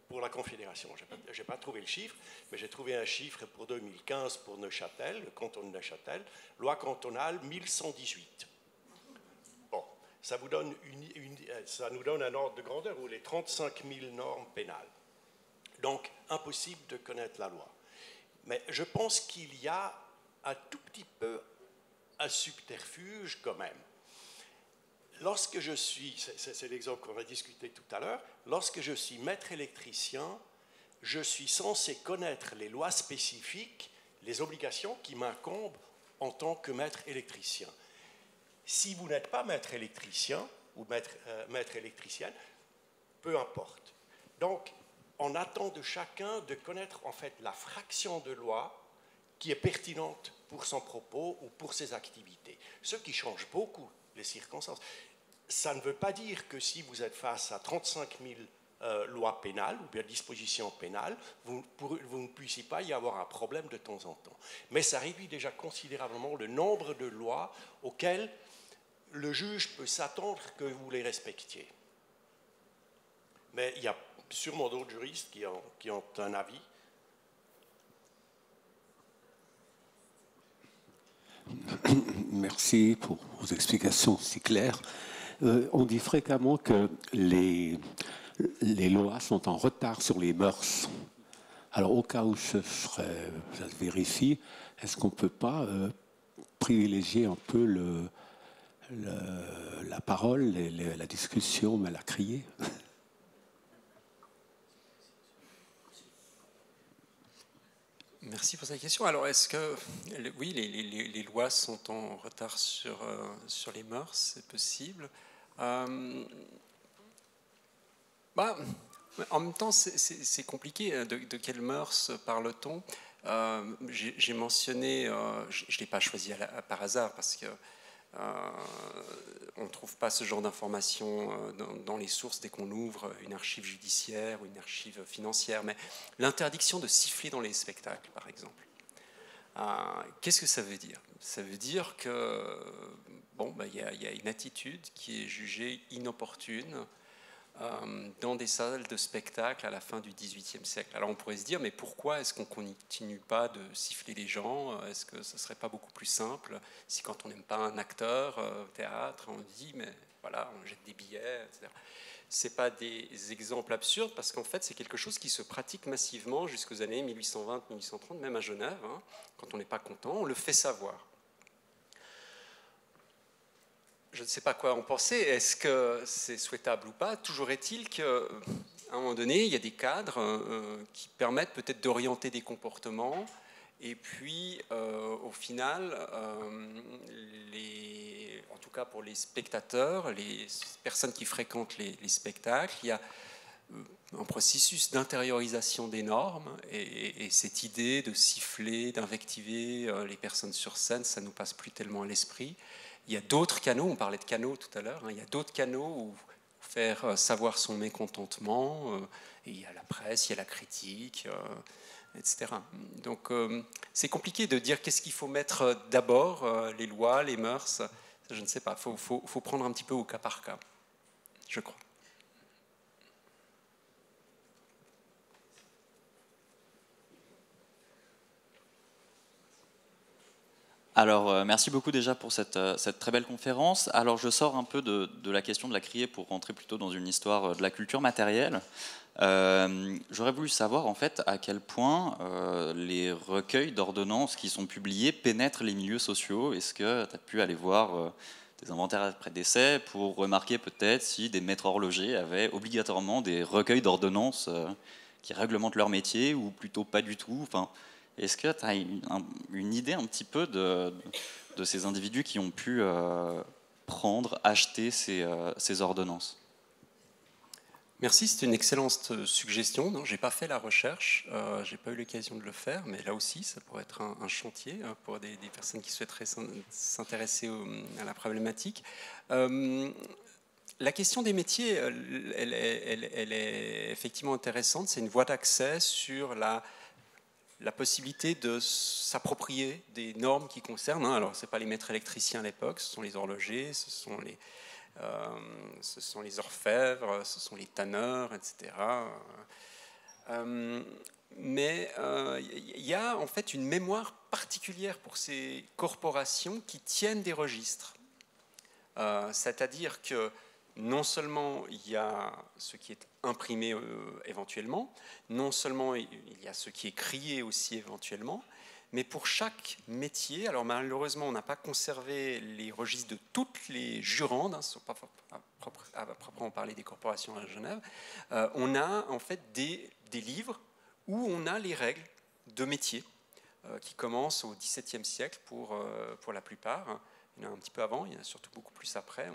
pour la Confédération? Je n'ai pas trouvé le chiffre, mais j'ai trouvé un chiffre pour 2015 pour Neuchâtel, le canton de Neuchâtel. Loi cantonale 1118. Bon, ça nous donne un ordre de grandeur où les 35 000 normes pénales. Donc, impossible de connaître la loi. Mais je pense qu'il y a un tout petit peu un subterfuge quand même. Lorsque je suis, c'est l'exemple qu'on a discuté tout à l'heure, lorsque je suis maître électricien, je suis censé connaître les lois spécifiques, les obligations qui m'incombent en tant que maître électricien. Si vous n'êtes pas maître électricien ou maître électricienne, peu importe. Donc, on attend de chacun de connaître en fait la fraction de loi qui est pertinente pour son propos ou pour ses activités. Ce qui change beaucoup les circonstances. Ça ne veut pas dire que si vous êtes face à 35 000 lois pénales ou bien dispositions pénales, vous ne puissiez pas y avoir un problème de temps en temps. Mais ça réduit déjà considérablement le nombre de lois auxquelles le juge peut s'attendre que vous les respectiez. Mais il y a sûrement d'autres juristes qui ont un avis.
Merci pour vos explications si claires. On dit fréquemment que les lois sont en retard sur les mœurs. Alors, au cas où ça se vérifie, est-ce qu'on ne peut pas privilégier un peu la parole, la discussion, mais la crier?
Merci pour cette question. Alors, est-ce que, oui, les lois sont en retard sur les mœurs, c'est possible. En même temps, c'est compliqué. De quelles mœurs parle-t-on? J'ai mentionné, je ne l'ai pas choisi par hasard parce que on ne trouve pas ce genre d'informations dans les sources dès qu'on ouvre une archive judiciaire ou une archive financière, mais l'interdiction de siffler dans les spectacles, par exemple. Qu'est-ce que ça veut dire? Ça veut dire que y a une attitude qui est jugée inopportune dans des salles de spectacle à la fin du XVIIIe siècle. Alors on pourrait se dire, mais pourquoi est-ce qu'on ne continue pas de siffler les gens? Est-ce que ce ne serait pas beaucoup plus simple si quand on n'aime pas un acteur au théâtre, on dit, mais voilà, on jette des billets, etc. Ce n'est pas des exemples absurdes, parce qu'en fait, c'est quelque chose qui se pratique massivement jusqu'aux années 1820-1830, même à Genève. Quand on n'est pas content, on le fait savoir. Je ne sais pas quoi en penser. Est-ce que c'est souhaitable ou pas? Toujours est-il qu'à un moment donné, il y a des cadres qui permettent peut-être d'orienter des comportements Et puis, au final, en tout cas pour les spectateurs, les personnes qui fréquentent les spectacles, il y a un processus d'intériorisation des normes, et cette idée de siffler, d'invectiver les personnes sur scène, ça ne nous passe plus tellement à l'esprit. Il y a d'autres canaux, on parlait de canaux tout à l'heure, hein, il y a d'autres canaux où faire savoir son mécontentement, et il y a la presse, il y a la critique, etc. Donc c'est compliqué de dire qu'est-ce qu'il faut mettre d'abord, les lois, les mœurs, je ne sais pas, il faut prendre un petit peu au cas par cas, je crois.
Alors, merci beaucoup déjà pour cette très belle conférence. Alors, je sors un peu de la question de la criée pour rentrer plutôt dans une histoire de la culture matérielle. J'aurais voulu savoir en fait à quel point les recueils d'ordonnances qui sont publiés pénètrent les milieux sociaux. Est-ce que tu as pu aller voir des inventaires après décès pour remarquer peut-être si des maîtres horlogers avaient obligatoirement des recueils d'ordonnances qui réglementent leur métier ou plutôt pas du tout? Enfin, est-ce que tu as une idée un petit peu de ces individus qui ont pu acheter ces ordonnances?
Merci, c'est une excellente suggestion. Je n'ai pas fait la recherche, je n'ai pas eu l'occasion de le faire, mais là aussi, ça pourrait être un chantier pour des personnes qui souhaiteraient s'intéresser à la problématique. La question des métiers, elle est effectivement intéressante. C'est une voie d'accès sur la possibilité de s'approprier des normes qui concernent. Alors, ce n'est pas les maîtres électriciens à l'époque, ce sont les horlogers, ce sont les orfèvres, ce sont les tanneurs, etc. Mais il y a en fait une mémoire particulière pour ces corporations qui tiennent des registres. C'est-à-dire que non seulement il y a ce qui est imprimé éventuellement, non seulement il y a ce qui est crié aussi éventuellement, mais pour chaque métier, alors malheureusement on n'a pas conservé les registres de toutes les jurandes, ce ne sont pas à proprement parler des corporations à Genève, on a en fait des livres où on a les règles de métier qui commencent au XVIIe siècle pour la plupart. Il y en a un petit peu avant, il y en a surtout beaucoup plus après.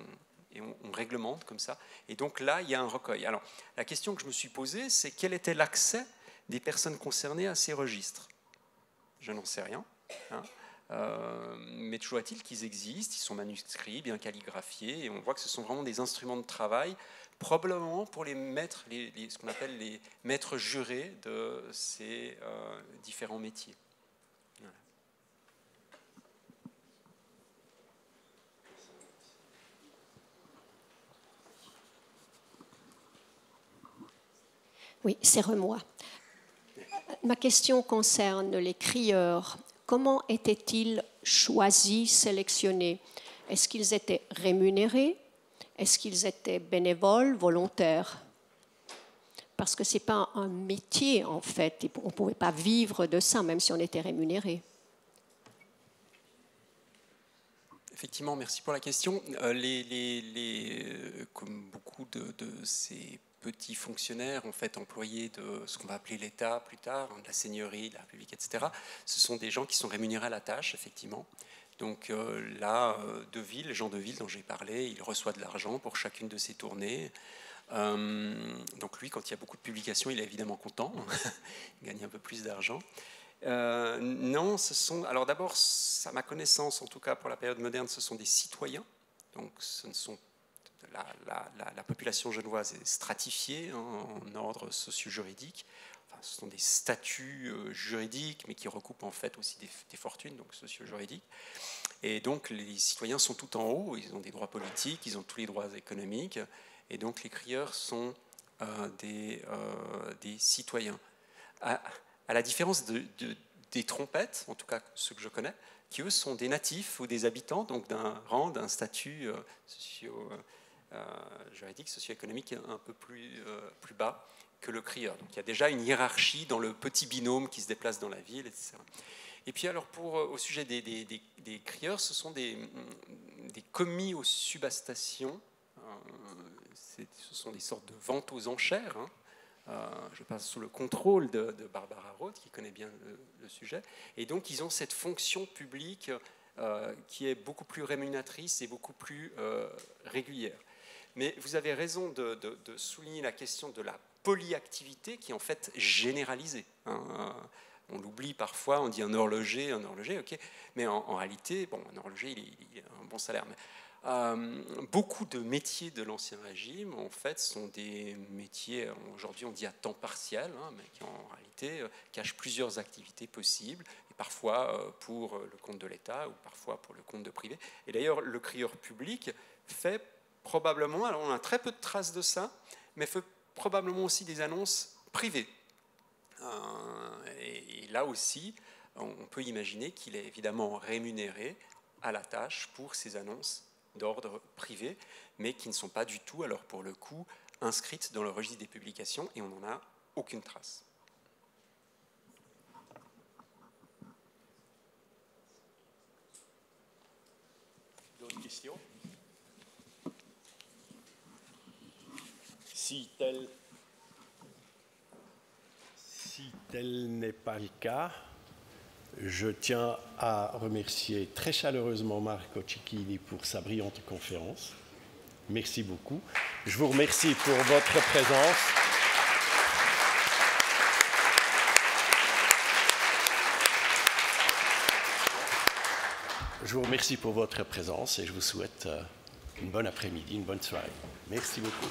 Et on réglemente comme ça. Et donc là, il y a un recueil. Alors, la question que je me suis posée, c'est quel était l'accès des personnes concernées à ces registres? Je n'en sais rien. Mais toujours est-il qu'ils existent, ils sont manuscrits, bien calligraphiés, et on voit que ce sont vraiment des instruments de travail, probablement pour les maîtres, ce qu'on appelle les maîtres jurés de ces différents métiers. Voilà.
Oui, c'est Remois. Ma question concerne les crieurs. Comment étaient-ils choisis, sélectionnés? Est-ce qu'ils étaient rémunérés? Est-ce qu'ils étaient bénévoles, volontaires? Parce que ce n'est pas un métier, en fait. On ne pouvait pas vivre de ça, même si on était rémunéré.
Effectivement, merci pour la question. Comme beaucoup de ces petits fonctionnaires, en fait, employés de ce qu'on va appeler l'État plus tard, de la seigneurie, de la République, etc., ce sont des gens qui sont rémunérés à la tâche, effectivement. Donc là, Jean de Ville, dont j'ai parlé, il reçoit de l'argent pour chacune de ses tournées. Donc lui, quand il y a beaucoup de publications, il est évidemment content. Il gagne un peu plus d'argent. Non, alors d'abord, à ma connaissance, en tout cas pour la période moderne, ce sont des citoyens. Donc ce ne sont la population genevoise est stratifiée en ordre socio-juridique. Enfin, ce sont des statuts juridiques, mais qui recoupent en fait aussi des fortunes, donc socio-juridiques. Et donc les citoyens sont tout en haut, ils ont des droits politiques, ils ont tous les droits économiques, et donc les crieurs sont des citoyens. À la différence des trompettes, en tout cas ceux que je connais, qui eux sont des natifs ou des habitants, donc d'un rang, d'un statut juridique, socio-économique un peu plus bas que le crieur. Donc il y a déjà une hiérarchie dans le petit binôme qui se déplace dans la ville, etc. Et puis alors au sujet des crieurs, ce sont des commis aux subastations. Ce sont des sortes de ventes aux enchères, je pense, sous le contrôle de Barbara Roth, qui connaît bien le sujet. Et donc, ils ont cette fonction publique qui est beaucoup plus rémunératrice et beaucoup plus régulière. Mais vous avez raison de souligner la question de la polyactivité qui est en fait généralisée. On l'oublie parfois, on dit un horloger, ok, mais en réalité, bon, un horloger, il a un bon salaire. Mais, beaucoup de métiers de l'Ancien Régime, en fait, sont des métiers, aujourd'hui on dit à temps partiel, mais qui en réalité cachent plusieurs activités possibles, et parfois pour le compte de l'État, ou parfois pour le compte de privé. Et d'ailleurs, le crieur public fait probablement, alors on a très peu de traces de ça, mais fait probablement aussi des annonces privées. Et là aussi, on peut imaginer qu'il est évidemment rémunéré à la tâche pour ces annonces d'ordre privé, mais qui ne sont pas du tout, alors pour le coup, inscrites dans le registre des publications, et on n'en a aucune trace.
D'autres questions? Si tel n'est pas le cas, je tiens à remercier très chaleureusement Marco Cicchini pour sa brillante conférence. Merci beaucoup. Je vous remercie pour votre présence. Je vous remercie pour votre présence et je vous souhaite une bonne après-midi, une bonne soirée. Merci beaucoup.